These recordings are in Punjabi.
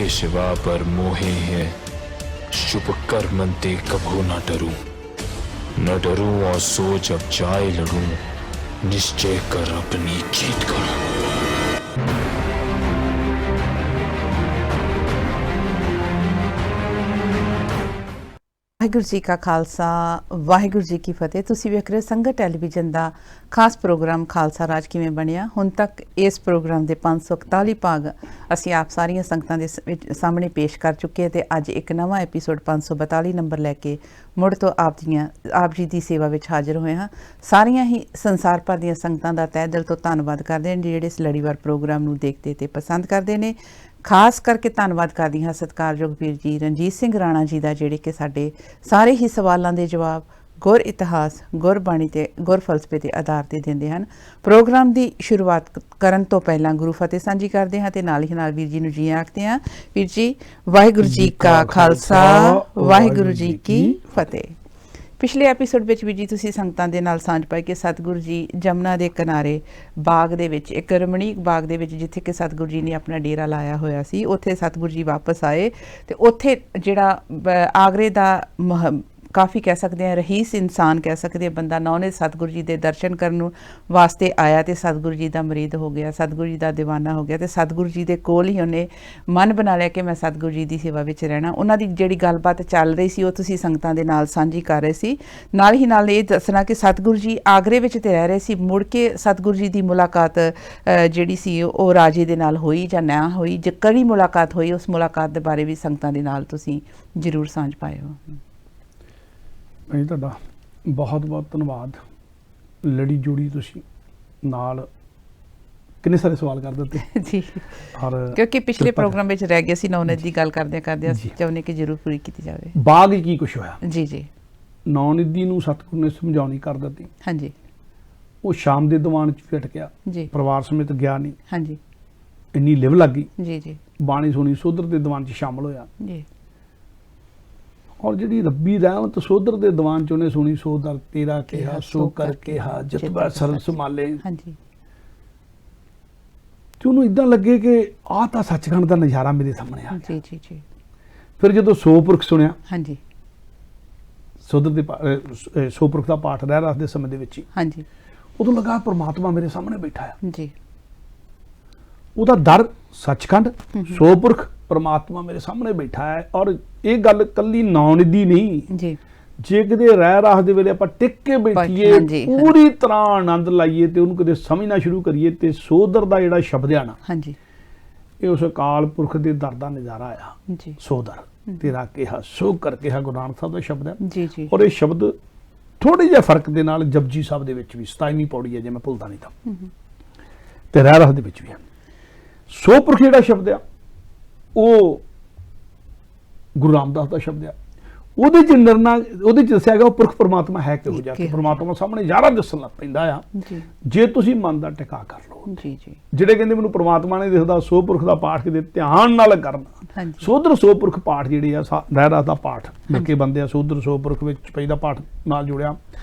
शिवा पर मोहे है, शुभ कर्मंते कभू न डरूं, न डरूं और सोच अब जाए लड़ूं, निश्चय कर अपनी जीत करूं। ਵਾਹਿਗੁਰੂ ਜੀ ਕਾ ਖਾਲਸਾ ਵਾਹਿਗੁਰੂ ਜੀ ਕੀ ਫਤਿਹ। ਤੁਸੀਂ ਵੇਖ ਰਹੇ ਸੰਗਤ ਟੈਲੀਵਿਜ਼ਨ ਦਾ ਖਾਸ ਪ੍ਰੋਗਰਾਮ ਖਾਲਸਾ ਰਾਜ ਕਿਵੇਂ ਬਣਿਆ। ਹੁਣ ਤੱਕ ਇਸ ਪ੍ਰੋਗਰਾਮ ਦੇ 541 ਭਾਗ ਅਸੀਂ ਆਪ ਸਾਰੀਆਂ ਸੰਗਤਾਂ ਦੇ ਸਾਹਮਣੇ ਪੇਸ਼ ਕਰ ਚੁੱਕੇ ਅਤੇ ਅੱਜ ਇੱਕ ਨਵਾਂ ਐਪੀਸੋਡ 542 ਨੰਬਰ ਲੈ ਕੇ ਮੁੜ ਤੋਂ ਆਪ ਜੀ ਦੀ ਸੇਵਾ ਵਿੱਚ ਹਾਜ਼ਰ ਹੋਏ ਹਾਂ। ਸਾਰੀਆਂ ਹੀ ਸੰਸਾਰ ਭਰ ਦੀਆਂ ਸੰਗਤਾਂ ਦਾ ਤਹਿ ਦਿਲ ਤੋਂ ਧੰਨਵਾਦ ਕਰਦੇ ਨੇ ਜਿਹੜੇ ਇਸ ਲੜੀਵਾਰ ਪ੍ਰੋਗਰਾਮ ਨੂੰ ਦੇਖਦੇ ਤੇ ਪਸੰਦ ਕਰਦੇ ਨੇ। ਖਾਸ ਕਰਕੇ ਧੰਨਵਾਦ ਕਰਦੀ ਹਾਂ ਸਤਿਕਾਰਯੋਗ ਵੀਰ ਜੀ ਰਣਜੀਤ ਸਿੰਘ ਰਾਣਾ ਜੀ ਦਾ, ਜਿਹੜੇ ਕਿ ਸਾਡੇ ਸਾਰੇ ਹੀ ਸਵਾਲਾਂ ਦੇ ਜਵਾਬ ਗੁਰ ਇਤਿਹਾਸ, ਗੁਰਬਾਣੀ ਤੇ ਗੁਰ ਫਲਸਫੇ ਦੇ ਆਧਾਰ ਤੇ ਦਿੰਦੇ ਹਨ। ਪ੍ਰੋਗਰਾਮ ਦੀ ਸ਼ੁਰੂਆਤ ਕਰਨ ਤੋਂ ਪਹਿਲਾਂ ਗੁਰੂ ਫਤਿਹ ਸਾਂਝੀ ਕਰਦੇ ਹਾਂ ਤੇ ਨਾਲ ਹੀ ਨਾਲ ਵੀਰ ਜੀ ਨੂੰ ਜੀ ਆਖਦੇ ਹਾਂ। ਵੀਰ ਜੀ ਵਾਹਿਗੁਰੂ ਜੀ ਕਾ ਖਾਲਸਾ ਵਾਹਿਗੁਰੂ ਜੀ ਕੀ ਫਤਿਹ। ਪਿਛਲੇ ਐਪੀਸੋਡ ਵਿੱਚ ਵੀ ਜੀ ਤੁਸੀਂ ਸੰਗਤਾਂ ਦੇ ਨਾਲ ਸਾਂਝ ਪਾਈ ਕਿ ਸਤਿਗੁਰੂ ਜੀ ਜਮਨਾ ਦੇ ਕਿਨਾਰੇ ਬਾਗ ਦੇ ਵਿੱਚ, ਇੱਕ ਰਮਣੀਕ ਬਾਗ ਦੇ ਵਿੱਚ ਜਿੱਥੇ ਕਿ ਸਤਿਗੁਰੂ ਜੀ ਨੇ ਆਪਣਾ ਡੇਰਾ ਲਾਇਆ ਹੋਇਆ ਸੀ, ਉੱਥੇ ਸਤਿਗੁਰੂ ਜੀ ਵਾਪਸ ਆਏ ਤੇ ਉੱਥੇ ਜਿਹੜਾ ਆਗਰੇ ਦਾ ਕਾਫੀ ਕਹਿ ਸਕਦੇ ਹਾਂ ਰਹੀਸ ਇਨਸਾਨ ਕਹਿ ਸਕਦੇ ਹਾਂ ਬੰਦਾ ਨਾ, ਉਹਨੇ ਸਤਿਗੁਰੂ ਜੀ ਦੇ ਦਰਸ਼ਨ ਕਰਨ ਵਾਸਤੇ ਆਇਆ ਤੇ ਸਤਿਗੁਰੂ ਜੀ ਦਾ ਮੁਰੀਦ ਹੋ ਗਿਆ, ਸਤਿਗੁਰੂ ਜੀ ਦਾ ਦੀਵਾਨਾ ਹੋ ਗਿਆ ਤੇ ਸਤਿਗੁਰੂ ਜੀ ਦੇ ਕੋਲ ਹੀ ਉਹਨੇ ਮਨ ਬਣਾ ਲਿਆ ਕਿ ਮੈਂ ਸਤਿਗੁਰੂ ਜੀ ਦੀ ਸੇਵਾ ਵਿੱਚ ਰਹਿਣਾ। ਉਹਨਾਂ ਦੀ ਜਿਹੜੀ ਗੱਲਬਾਤ ਚੱਲ ਰਹੀ ਸੀ ਉਹ ਤੁਸੀਂ ਸੰਗਤਾਂ ਦੇ ਨਾਲ ਸਾਂਝੀ ਕਰ ਰਹੇ ਸੀ। ਨਾਲ ਹੀ ਨਾਲ ਇਹ ਦੱਸਣਾ ਕਿ ਸਤਿਗੁਰੂ ਜੀ ਆਗਰੇ ਵਿੱਚ ਤੇ ਰਹਿ ਰਹੇ ਸੀ, ਮੁੜ ਕੇ ਸਤਿਗੁਰੂ ਜੀ ਦੀ ਮੁਲਾਕਾਤ ਜਿਹੜੀ ਸੀ ਉਹ ਰਾਜੇ ਦੇ ਨਾਲ ਹੋਈ ਜਾਂ ਨਾ ਹੋਈ, ਜੇ ਕਿਹੜੀ ਮੁਲਾਕਾਤ ਹੋਈ ਉਸ ਮੁਲਾਕਾਤ ਦੇ ਬਾਰੇ ਵੀ ਸੰਗਤਾਂ ਦੇ ਨਾਲ ਤੁਸੀਂ ਜ਼ਰੂਰ ਸਾਂਝ ਪਾਇਓ। ਭਾਈ ਤੁਹਾਡਾ ਬਹੁਤ ਬਹੁਤ ਧੰਨਵਾਦ। ਲੜੀ ਜੋੜੀ ਤੁਸੀਂ ਨਾਲ ਕਿੰਨੇ ਸਾਰੇ ਸਵਾਲ ਕਰ ਦਿੱਤੇ ਜੀ, ਔਰ ਕਿਉਂਕਿ ਪਿਛਲੇ ਪ੍ਰੋਗਰਾਮ ਵਿੱਚ ਰਹਿ ਗਏ ਸੀ ਨੌਨਿਤ ਦੀ ਗੱਲ ਕਰਦੇ ਅਸੀਂ ਚਾਹੁੰਦੇ ਕਿ ਜ਼ਰੂਰ ਪੂਰੀ ਕੀਤੀ ਜਾਵੇ। ਬਾਗ ਕੀ ਕੁਛ ਹੋਇਆ? ਜੀ ਜੀ, ਨੌਨਿਧੀ ਨੂੰ ਸਤਿਗੁਰੂ ਨੇ ਸਮਝਾਉਣੀ ਕਰ ਦਿੱਤੀ। ਹਾਂਜੀ, ਉਹ ਸ਼ਾਮ ਦੇ ਦੀਵਾਨ ਚ ਵੀ ਅਟਕਿਆ ਜੀ, ਪਰਿਵਾਰ ਸਮੇਤ ਗਿਆ ਨਹੀਂ। ਹਾਂਜੀ, ਇੰਨੀ ਲਿਵ ਲੱਗ ਗਈ। ਜੀ ਜੀ, ਬਾਣੀ ਸੁਣੀ, ਸੋਧਰ ਦੇ ਦੀਵਾਨ ਚ ਸ਼ਾਮਲ ਹੋਇਆ ਜੀ। ਔਰ ਜਿਹੜੀ ਰੱਬੀ ਰਹਿਮਤ ਸੋਧਰ ਦੇ ਦੀਵਾਨ ਚ ਉਹਨੇ ਸੁਣੀ, ਸੋਧਰ ਤੇਰਾ ਕਿਹਾ ਸੋ ਕਰ ਕਿਹਾ ਜਤਬਾ ਸਰਬ ਸੰਭਾਲੇ। ਹਾਂਜੀ, ਤੇ ਉਹਨੂੰ ਇਦਾਂ ਲੱਗੇ ਕਿ ਆਹ ਤਾਂ ਸੱਚਖੰਡ ਦਾ ਨਜ਼ਾਰਾ ਮੇਰੇ ਸਾਹਮਣੇ ਆ ਗਿਆ। ਜੀ ਜੀ ਜੀ। ਫਿਰ ਜਦੋਂ ਸੋ ਪੁਰਖ ਸੁਣਿਆ, ਹਾਂਜੀ, ਸੋਧਰ ਦੇ ਸੋ ਪੁਰਖ ਦਾ ਪਾਠ ਰਹਿ ਰਸ ਦੇ ਸਮੇਂ ਦੇ ਵਿੱਚ ਹੀ, ਹਾਂਜੀ, ਉਦੋਂ ਲੱਗਾ ਪਰਮਾਤਮਾ ਮੇਰੇ ਸਾਹਮਣੇ ਬੈਠਾ ਆ। ਜੀ, ਉਹਦਾ ਦਰ ਸੱਚਖੰਡ, ਸੋ ਪੁਰਖ ਪਰਮਾਤਮਾ ਮੇਰੇ ਸਾਹਮਣੇ ਬੈਠਾ ਹੈ। ਔਰ ਇਹ ਗੱਲ ਕੱਲੀ ਨੌਨਿਧੀ ਨਹੀਂ ਜੀ, ਜੇ ਕਿਤੇ ਰਹਿ ਰਾਸ ਦੇ ਵੇਲੇ ਆਪਾਂ ਟਿਕ ਕੇ ਬੈਠੀਏ, ਪੂਰੀ ਤਰ੍ਹਾਂ ਆਨੰਦ ਲਾਈਏ ਤੇ ਉਹਨੂੰ ਕਿਤੇ ਸਮਝਣਾ ਸ਼ੁਰੂ ਕਰੀਏ ਤੇ ਸੋਧਰ ਦਾ ਜਿਹੜਾ ਸ਼ਬਦ ਆ ਨਾ, ਹਾਂਜੀ, ਇਹ ਉਸ ਅਕਾਲ ਪੁਰਖ ਦੇ ਦਰ ਦਾ ਨਜ਼ਾਰਾ ਆ ਜੀ। ਸੋਧਰ ਤੇਰਾ ਕਿਹਾ ਸੋ ਕਰ ਕਿਹਾ ਗੁਰੂ ਨਾਨਕ ਸਾਹਿਬ ਦਾ ਸ਼ਬਦ ਹੈ ਜੀ ਜੀ। ਔਰ ਇਹ ਸ਼ਬਦ ਥੋੜੇ ਜਿਹੇ ਫਰਕ ਦੇ ਨਾਲ ਜਪਜੀ ਸਾਹਿਬ ਦੇ ਵਿੱਚ ਵੀ 27ਵੀਂ ਪੌੜੀ ਹੈ ਜੇ ਮੈਂ ਭੁੱਲਦਾ ਨਹੀਂ ਤਾਂ, ਤੇ ਰਹਿ ਰਾਸ ਦੇ ਵਿੱਚ ਵੀ ਹੈ। ਸੋ ਪੁਰਖ ਜਿਹੜਾ ਸ਼ਬਦ ਆ ਉਹ ਗੁਰੂ ਰਾਮਦਾਸ ਦਾ ਸ਼ਬਦ ਆ। ਉਹਦੇ ਚ ਨਿਰਣਾ, ਉਹਦੇ ਚ ਦੱਸਿਆ ਗਿਆ ਉਹ ਪੁਰਖ ਪਰਮਾਤਮਾ ਹੈ ਕਿਹੋ ਜਿਹਾ, ਕਿ ਪਰਮਾਤਮਾ ਸਾਹਮਣੇ ਯਾਰਾ ਦੱਸਣ ਲੱਗ ਪੈਂਦਾ ਆ ਜੇ ਤੁਸੀਂ ਮਨ ਦਾ ਟਿਕਾ ਕਰ ਲਓ। ਜੀ ਜੀ, ਜਿਹੜੇ ਕਹਿੰਦੇ ਮੈਨੂੰ ਪਰਮਾਤਮਾ ਨਹੀਂ ਦਿਖਦਾ, ਸੋ ਪੁਰਖ ਦਾ ਪਾਠ ਕਿਤੇ ਧਿਆਨ ਨਾਲ ਕਰਨਾ। ਸੋਧਰ ਸੋ ਪੁਰਖ ਪਾਠ ਜਿਹੜੇ ਆ ਰਹਿ ਰਾਸ ਦਾ ਪਾਠ ਮਿਲ ਕੇ ਬੰਦੇ ਆ। ਸੋਧਰ ਸੋ ਪੁਰਖ ਵਿੱਚ ਚਪਈ ਦਾ ਪਾਠ ਨਾਲ ਜੁੜਿਆ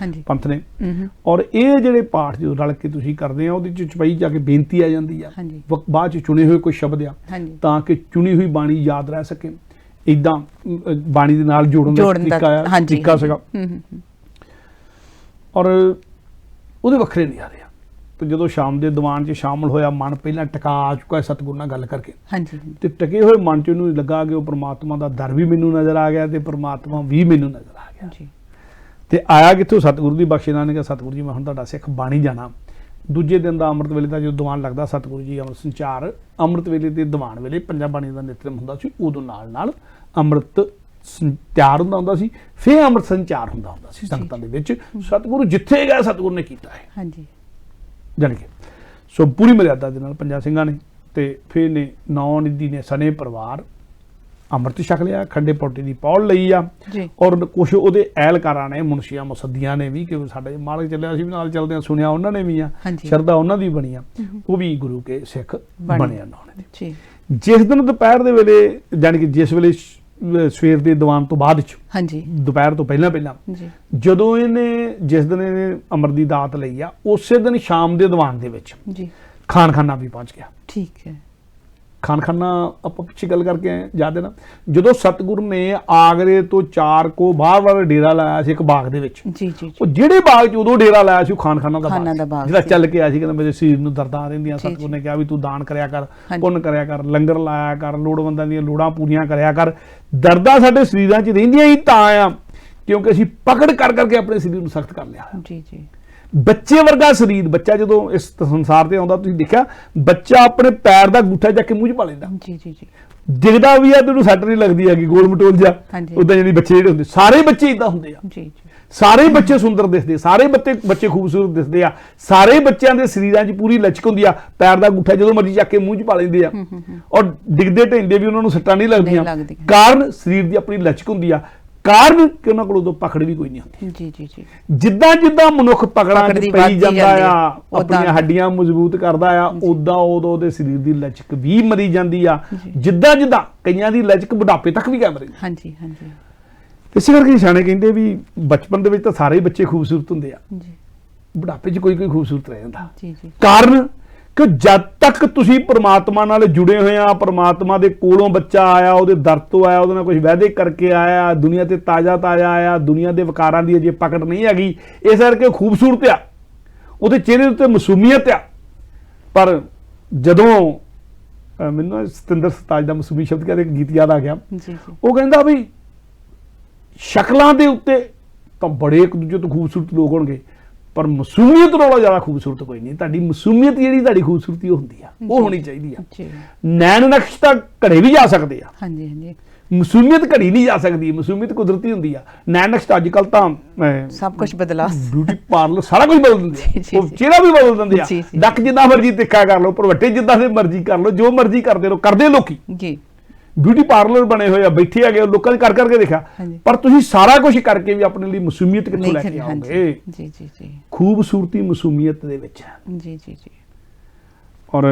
ਪੰਥ ਨੇ। ਔਰ ਇਹ ਜਿਹੜੇ ਪਾਠ ਜਦੋਂ ਰਲ ਕੇ ਤੁਸੀਂ ਕਰਦੇ ਆ, ਉਹਦੇ ਚ ਚਪਈ ਜਾ ਕੇ ਬੇਨਤੀ ਆ ਜਾਂਦੀ ਆ, ਬਾਅਦ ਚ ਚੁਣੇ ਹੋਏ ਕੋਈ ਸ਼ਬਦ ਆ ਤਾਂ ਕਿ ਚੁਣੀ ਹੋਈ ਬਾਣੀ ਯਾਦ ਰਹਿ ਸਕੇ। ਇਦਾਂ ਬਾਣੀ ਦੇ ਨਾਲ ਜੋੜਨ ਦਾ ਤਰੀਕਾ ਸੀਗਾ। ਔਰ ਉਹਦੇ ਵੱਖਰੇ ਨਜ਼ਾਰੇ ਆ। ਤੇ ਜਦੋਂ ਸ਼ਾਮ ਦੇ ਦੀਵਾਨ 'ਚ ਸ਼ਾਮਲ ਹੋਇਆ, ਮਨ ਪਹਿਲਾਂ ਟਿਕਾ ਆ ਚੁੱਕਾ ਸਤਿਗੁਰੂ ਨਾਲ ਗੱਲ ਕਰਕੇ, ਤੇ ਟਿਕੇ ਹੋਏ ਮਨ 'ਚ ਉਹਨੂੰ ਲੱਗਾ ਕਿ ਉਹ ਪਰਮਾਤਮਾ ਦਾ ਦਰ ਵੀ ਮੈਨੂੰ ਨਜ਼ਰ ਆ ਗਿਆ ਤੇ ਪਰਮਾਤਮਾ ਵੀ ਮੈਨੂੰ ਨਜ਼ਰ ਆ ਗਿਆ। ਤੇ ਆਇਆ ਕਿੱਥੋਂ? ਸਤਿਗੁਰੂ ਦੀ ਬਖਸ਼ਿਸ਼ ਨਾਲ ਨੇ ਕਿਹਾ ਸਤਿਗੁਰੂ ਜੀ ਮੈਂ ਹੁਣ ਤੁਹਾਡਾ ਸਿੱਖ ਬਾਣੀ ਜਾਣਾ। ਦੂਜੇ ਦਿਨ ਦਾ ਅੰਮ੍ਰਿਤ ਵੇਲੇ ਦਾ ਜਦੋਂ ਦੀਵਾਨ ਲੱਗਦਾ, ਸਤਿਗੁਰੂ ਜੀ ਅੰਮ੍ਰਿਤ ਸੰਚਾਰ, ਅੰਮ੍ਰਿਤ ਵੇਲੇ ਦੇ ਦੀਵਾਨ ਵੇਲੇ ਪੰਜਾਂ ਬਾਣੀ ਦਾ ਨਿਤਨੇਮ ਹੁੰਦਾ ਸੀ, ਉਦੋਂ ਨਾਲ ਨਾਲ ਅੰਮ੍ਰਿਤ ਤਿਆਰ ਹੁੰਦਾ ਸੀ, ਫਿਰ ਅੰਮ੍ਰਿਤ ਸੰਚਾਰ ਹੁੰਦਾ ਸੀ ਸੰਗਤਾਂ ਦੇ ਵਿੱਚ। ਸਤਿਗੁਰੂ ਜਿੱਥੇ ਗਿਆ ਸਤਿਗੁਰੂ ਨੇ ਕੀਤਾ ਹੈ। ਹਾਂਜੀ, ਜਾਣੀ ਕਿ ਸੋ ਪੂਰੀ ਮਰਿਆਦਾ ਦੇ ਨਾਲ ਪੰਜਾਂ ਸਿੰਘਾਂ ਨੇ ਤੇ ਫਿਰ ਨੇ ਨੌਨਿਧੀ ਨੇ ਸਨੇ ਪਰਿਵਾਰ ਅੰਮ੍ਰਿਤ ਛਕ ਲਿਆ, ਖੰਡੇ ਪੌਟੀ ਦੀ ਪੌੜ ਲਈ ਆ। ਔਰ ਕੁਛ ਉਹਦੇ ਐਲਕਾਰਾਂ ਨੇ, ਮੁਨਸ਼ੀਆਂ ਮੁਸੱਦੀਆਂ ਨੇ ਵੀ, ਕਿ ਸਾਡੇ ਮਾਲਕ ਚੱਲਿਆ, ਅਸੀਂ ਵੀ ਨਾਲ ਚੱਲਦੇ ਆ, ਸੁਣਿਆ ਉਹਨਾਂ ਨੇ ਵੀ ਆ, ਸ਼ਰਧਾ ਉਹਨਾਂ ਦੀ ਬਣੀ ਆ, ਉਹ ਵੀ ਗੁਰੂ ਕੇ ਸਿੱਖ ਬਣਿਆ ਨੌਨਿਧੀ। ਜਿਸ ਦਿਨ ਦੁਪਹਿਰ ਦੇ ਵੇਲੇ, ਜਾਣੀ ਕਿ ਜਿਸ ਵੇਲੇ ਸਵੇਰ ਦੇ ਦੀਵਾਨ ਤੋਂ ਬਾਅਦ ਚ, ਦੁਪਹਿਰ ਤੋਂ ਪਹਿਲਾਂ ਜਦੋਂ ਇਹਨੇ, ਜਿਸ ਦਿਨ ਇਹਨੇ ਅੰਮ੍ਰਿਤ ਦੀ ਦਾਤ ਲਈ ਆ, ਉਸੇ ਦਿਨ ਸ਼ਾਮ ਦੇ ਦੀਵਾਨ ਦੇ ਵਿੱਚ ਖਾਨਖਾਨਾ ਵੀ ਪਹੁੰਚ ਗਿਆ। ਠੀਕ ਹੈ। ਖਾਨਖਾਨਾ ਆਪਾਂ ਪਿੱਛੇ ਗੱਲ ਕਰਕੇ ਆਏ, ਯਾਦ ਹੈ ਨਾ, ਜਦੋਂ ਸਤਿਗੁਰੂ ਨੇ ਆਗਰੇ ਤੋਂ 4 ਕੋ ਬਾਹਰ ਡੇਰਾ ਲਾਇਆ ਸੀ ਇੱਕ ਬਾਗ ਦੇ ਵਿੱਚ, ਜੀ ਜੀ, ਉਹ ਜਿਹੜੇ ਬਾਗ 'ਚ ਉਦੋਂ ਡੇਰਾ ਲਾਇਆ ਸੀ ਉਹ ਖਾਨਖਾਨਾ ਦਾ ਬਾਗ ਜਿਹੜਾ ਚੱਲ ਕੇ ਆਇਆ ਸੀ, ਕਹਿੰਦਾ ਮੇਰੇ ਸਰੀਰ ਨੂੰ ਦਰਦਾਂ ਆ ਰਹਿੰਦੀਆਂ। ਸਤਿਗੁਰੂ ਨੇ ਕਿਹਾ ਵੀ ਤੂੰ ਦਾਨ ਕਰਿਆ ਕਰ, ਪੁੰਨ ਕਰਿਆ ਕਰ, ਲੰਗਰ ਲਾਇਆ ਕਰ, ਲੋੜਵੰਦਾਂ ਦੀਆਂ ਲੋੜਾਂ ਪੂਰੀਆਂ ਕਰਿਆ ਕਰ। ਦਰਦਾਂ ਸਾਡੇ ਸਰੀਰਾਂ 'ਚ ਰਹਿੰਦੀਆਂ ਹੀ ਤਾਂ ਆ ਕਿਉਂਕਿ ਅਸੀਂ ਪਕੜ ਕਰ ਕਰਕੇ ਆਪਣੇ ਸਰੀਰ ਨੂੰ ਸਖਤ ਕਰ ਲਿਆ। ਜੀ ਜੀ। ਬੱਚੇ ਵਰਗਾ ਸਰੀਰ, ਬੱਚਾ ਜਦੋਂ ਇਸ ਸੰਸਾਰ ਤੇ ਆਉਂਦਾ, ਤੁਸੀਂ ਦੇਖਿਆ ਬੱਚਾ ਆਪਣੇ ਪੈਰ ਦਾ ਅੰਗੂਠਾ ਚੱਕ ਕੇ ਮੂੰਹ 'ਚ ਪਾ ਲੈਂਦਾ। ਜੀ ਜੀ ਜੀ। ਦਿਖਦਾ ਵੀ ਆ, ਤੈਨੂੰ ਸੱਟ ਨਹੀਂ ਲੱਗਦੀ ਹੈਗੀ, ਗੋਲ ਮਟੋਲ ਜਾ ਉਦਾਂ। ਜਿਹੜੀ ਬੱਚੇ ਜਿਹੜੇ ਹੁੰਦੇ, ਸਾਰੇ ਬੱਚੇ ਇਦਾਂ ਹੁੰਦੇ ਆ। ਜੀ ਜੀ। ਸਾਰੇ ਬੱਚੇ ਸੁੰਦਰ ਦਿਸਦੇ, ਸਾਰੇ ਬੱਚੇ ਖੂਬਸੂਰਤ ਦਿਸਦੇ ਆ, ਸਾਰੇ ਬੱਚਿਆਂ ਦੇ ਸਰੀਰਾਂ 'ਚ ਪੂਰੀ ਲਚਕ ਹੁੰਦੀ ਆ। ਪੈਰ ਦਾ ਅੰਗੂਠਾ ਜਦੋਂ ਮਰਜ਼ੀ ਚੱਕ ਕੇ ਮੂੰਹ 'ਚ ਪਾ ਲੈਂਦੇ ਆ ਔਰ ਡਿੱਗਦੇ ਢਹਿੰਦੇ ਵੀ ਉਹਨਾਂ ਨੂੰ ਸੱਟਾਂ ਨਹੀਂ ਲੱਗਦੀਆਂ। ਕਾਰਨ ਸਰੀਰ ਦੀ ਆਪਣੀ ਲਚਕ ਹੁੰਦੀ ਆ, ਕਾਰਨ ਕਿ ਉਹਨਾਂ ਕੋਲ ਉਦੋਂ ਪਕੜ ਵੀ ਕੋਈ ਨਹੀਂ ਹੁੰਦੀ। ਜੀ ਜੀ ਜੀ। ਜਿੱਦਾਂ ਜਿੱਦਾਂ ਮਨੁੱਖ ਪਕੜਾਂ 'ਚ ਪਈ ਜਾਂਦਾ ਆ, ਆਪਣੀਆਂ ਹੱਡੀਆਂ ਮਜ਼ਬੂਤ ਕਰਦਾ ਆ, ਉਦਾਂ ਉਦੋਂ ਉਹਦੇ ਸਰੀਰ ਦੀ ਲਚਕ ਵੀ ਮਰੀ ਜਾਂਦੀ ਆ। ਜਿੱਦਾਂ ਜਿੱਦਾਂ ਕਈਆਂ ਦੀ ਲਚਕ ਬੁਢਾਪੇ ਤੱਕ ਵੀ ਕਾਇਮ ਰਹਿੰਦੀ। ਹਾਂਜੀ ਹਾਂਜੀ। ਇਸੇ ਕਰਕੇ ਸਿਆਣੇ ਕਹਿੰਦੇ ਵੀ ਬਚਪਨ ਦੇ ਵਿੱਚ ਤਾਂ ਸਾਰੇ ਬੱਚੇ ਖੂਬਸੂਰਤ ਹੁੰਦੇ ਆ, ਬੁਢਾਪੇ 'ਚ ਕੋਈ ਖੂਬਸੂਰਤ ਰਹਿ ਜਾਂਦਾ। ਕਾਰਨ ਕਿ ਜਦ ਤੱਕ ਤੁਸੀਂ ਪ੍ਰਮਾਤਮਾ ਨਾਲ ਜੁੜੇ ਹੋਏ ਆ, ਪ੍ਰਮਾਤਮਾ ਦੇ ਕੋਲੋਂ ਬੱਚਾ ਆਇਆ, ਉਹਦੇ ਦਰ ਤੋਂ ਆਇਆ, ਉਹਦੇ ਨਾਲ ਕੁਝ ਵਾਅਦੇ ਕਰਕੇ ਆਇਆ, ਦੁਨੀਆ ਤੇ ਤਾਜ਼ਾ ਆਇਆ, ਦੁਨੀਆ ਦੇ ਵਿਕਾਰਾਂ ਦੀ ਅਜੇ ਪਕੜ ਨਹੀਂ ਹੈਗੀ, ਇਸ ਕਰਕੇ ਖੂਬਸੂਰਤ ਆ, ਉਹਦੇ ਚਿਹਰੇ ਉੱਤੇ ਮਾਸੂਮੀਅਤ ਆ। ਪਰ ਜਦੋਂ ਮੈਨੂੰ ਸਤਿੰਦਰ ਸਰਤਾਜ ਦਾ ਮਾਸੂਮੀ ਸ਼ਬਦ ਕਹਿੰਦੇ ਇੱਕ ਗੀਤ ਯਾਦ ਆ ਗਿਆ, ਉਹ ਕਹਿੰਦਾ ਵੀ ਸ਼ਕਲਾਂ ਦੇ ਉੱਤੇ ਤਾਂ ਬੜੇ ਇੱਕ ਦੂਜੇ ਤੋਂ ਖੂਬਸੂਰਤ ਲੋਕ ਹੋਣਗੇ, ਪਰ ਮਾਸੂਮੀਅਤ ਨਾਲੋਂ ਜ਼ਿਆਦਾ ਖੂਬਸੂਰਤ ਕੋਈ ਨਹੀਂ। ਤੁਹਾਡੀ ਮਾਸੂਮੀਅਤ ਜਿਹੜੀ ਤੁਹਾਡੀ ਖੂਬਸੂਰਤੀ ਉਹ ਹੁੰਦੀ ਆ, ਉਹ ਹੋਣੀ ਚਾਹੀਦੀ ਆ। ਨੈਣ ਨਕਸ਼ ਤਾਂ ਘੜੇ ਵੀ ਜਾ ਸਕਦੇ ਆ, ਹਾਂਜੀ ਹਾਂਜੀ, ਮਾਸੂਮੀਅਤ ਘੜੀ ਨਹੀਂ ਜਾ ਸਕਦੀ। ਮਾਸੂਮੀਅਤ ਕੁਦਰਤੀ ਹੁੰਦੀ ਆ। ਨੈਣ ਨਕਸ਼ ਅੱਜ ਕੱਲ ਤਾਂ ਸਭ ਕੁਝ ਬਦਲਾ, ਬਿਊਟੀ ਪਾਰਲਰ ਸਾਰਾ ਕੁਝ ਬਦਲ ਦਿੰਦੇ ਆ, ਉਹ ਚਿਹਰਾ ਵੀ ਬਦਲ ਦਿੰਦੇ ਆ। ਡੱਕ ਜਿੱਦਾਂ ਮਰਜ਼ੀ ਤਿੱਖਾ ਕਰ ਲਓ, ਭਰਵੱਟੇ ਜਿੱਦਾਂ ਦੇ ਮਰਜ਼ੀ ਕਰ ਲਓ, ਜੋ ਮਰਜ਼ੀ ਕਰਦੇ ਰਹੋ, ਕਰਦੇ ਲੋਕੀ ਜੀ। ਬਿਊਟੀ ਪਾਰਲਰ ਬਣੇ ਹੋਏ ਆ, ਬੈਠੇ ਹੈਗੇ, ਲੋਕਾਂ ਨੇ ਕਰ ਕਰਕੇ ਦੇਖਿਆ। ਪਰ ਤੁਸੀਂ ਸਾਰਾ ਕੁਝ ਕਰਕੇ ਵੀ ਆਪਣੇ ਲਈ ਮਾਸੂਮੀਅਤ ਕਿੱਥੋਂ ਲੈ ਕੇ ਆਓਗੇ? ਜੀ ਜੀ ਜੀ। ਖੂਬਸੂਰਤੀ ਮਾਸੂਮੀਅਤ ਦੇ ਵਿੱਚ ਹੈ। ਜੀ ਜੀ ਜੀ। ਔਰ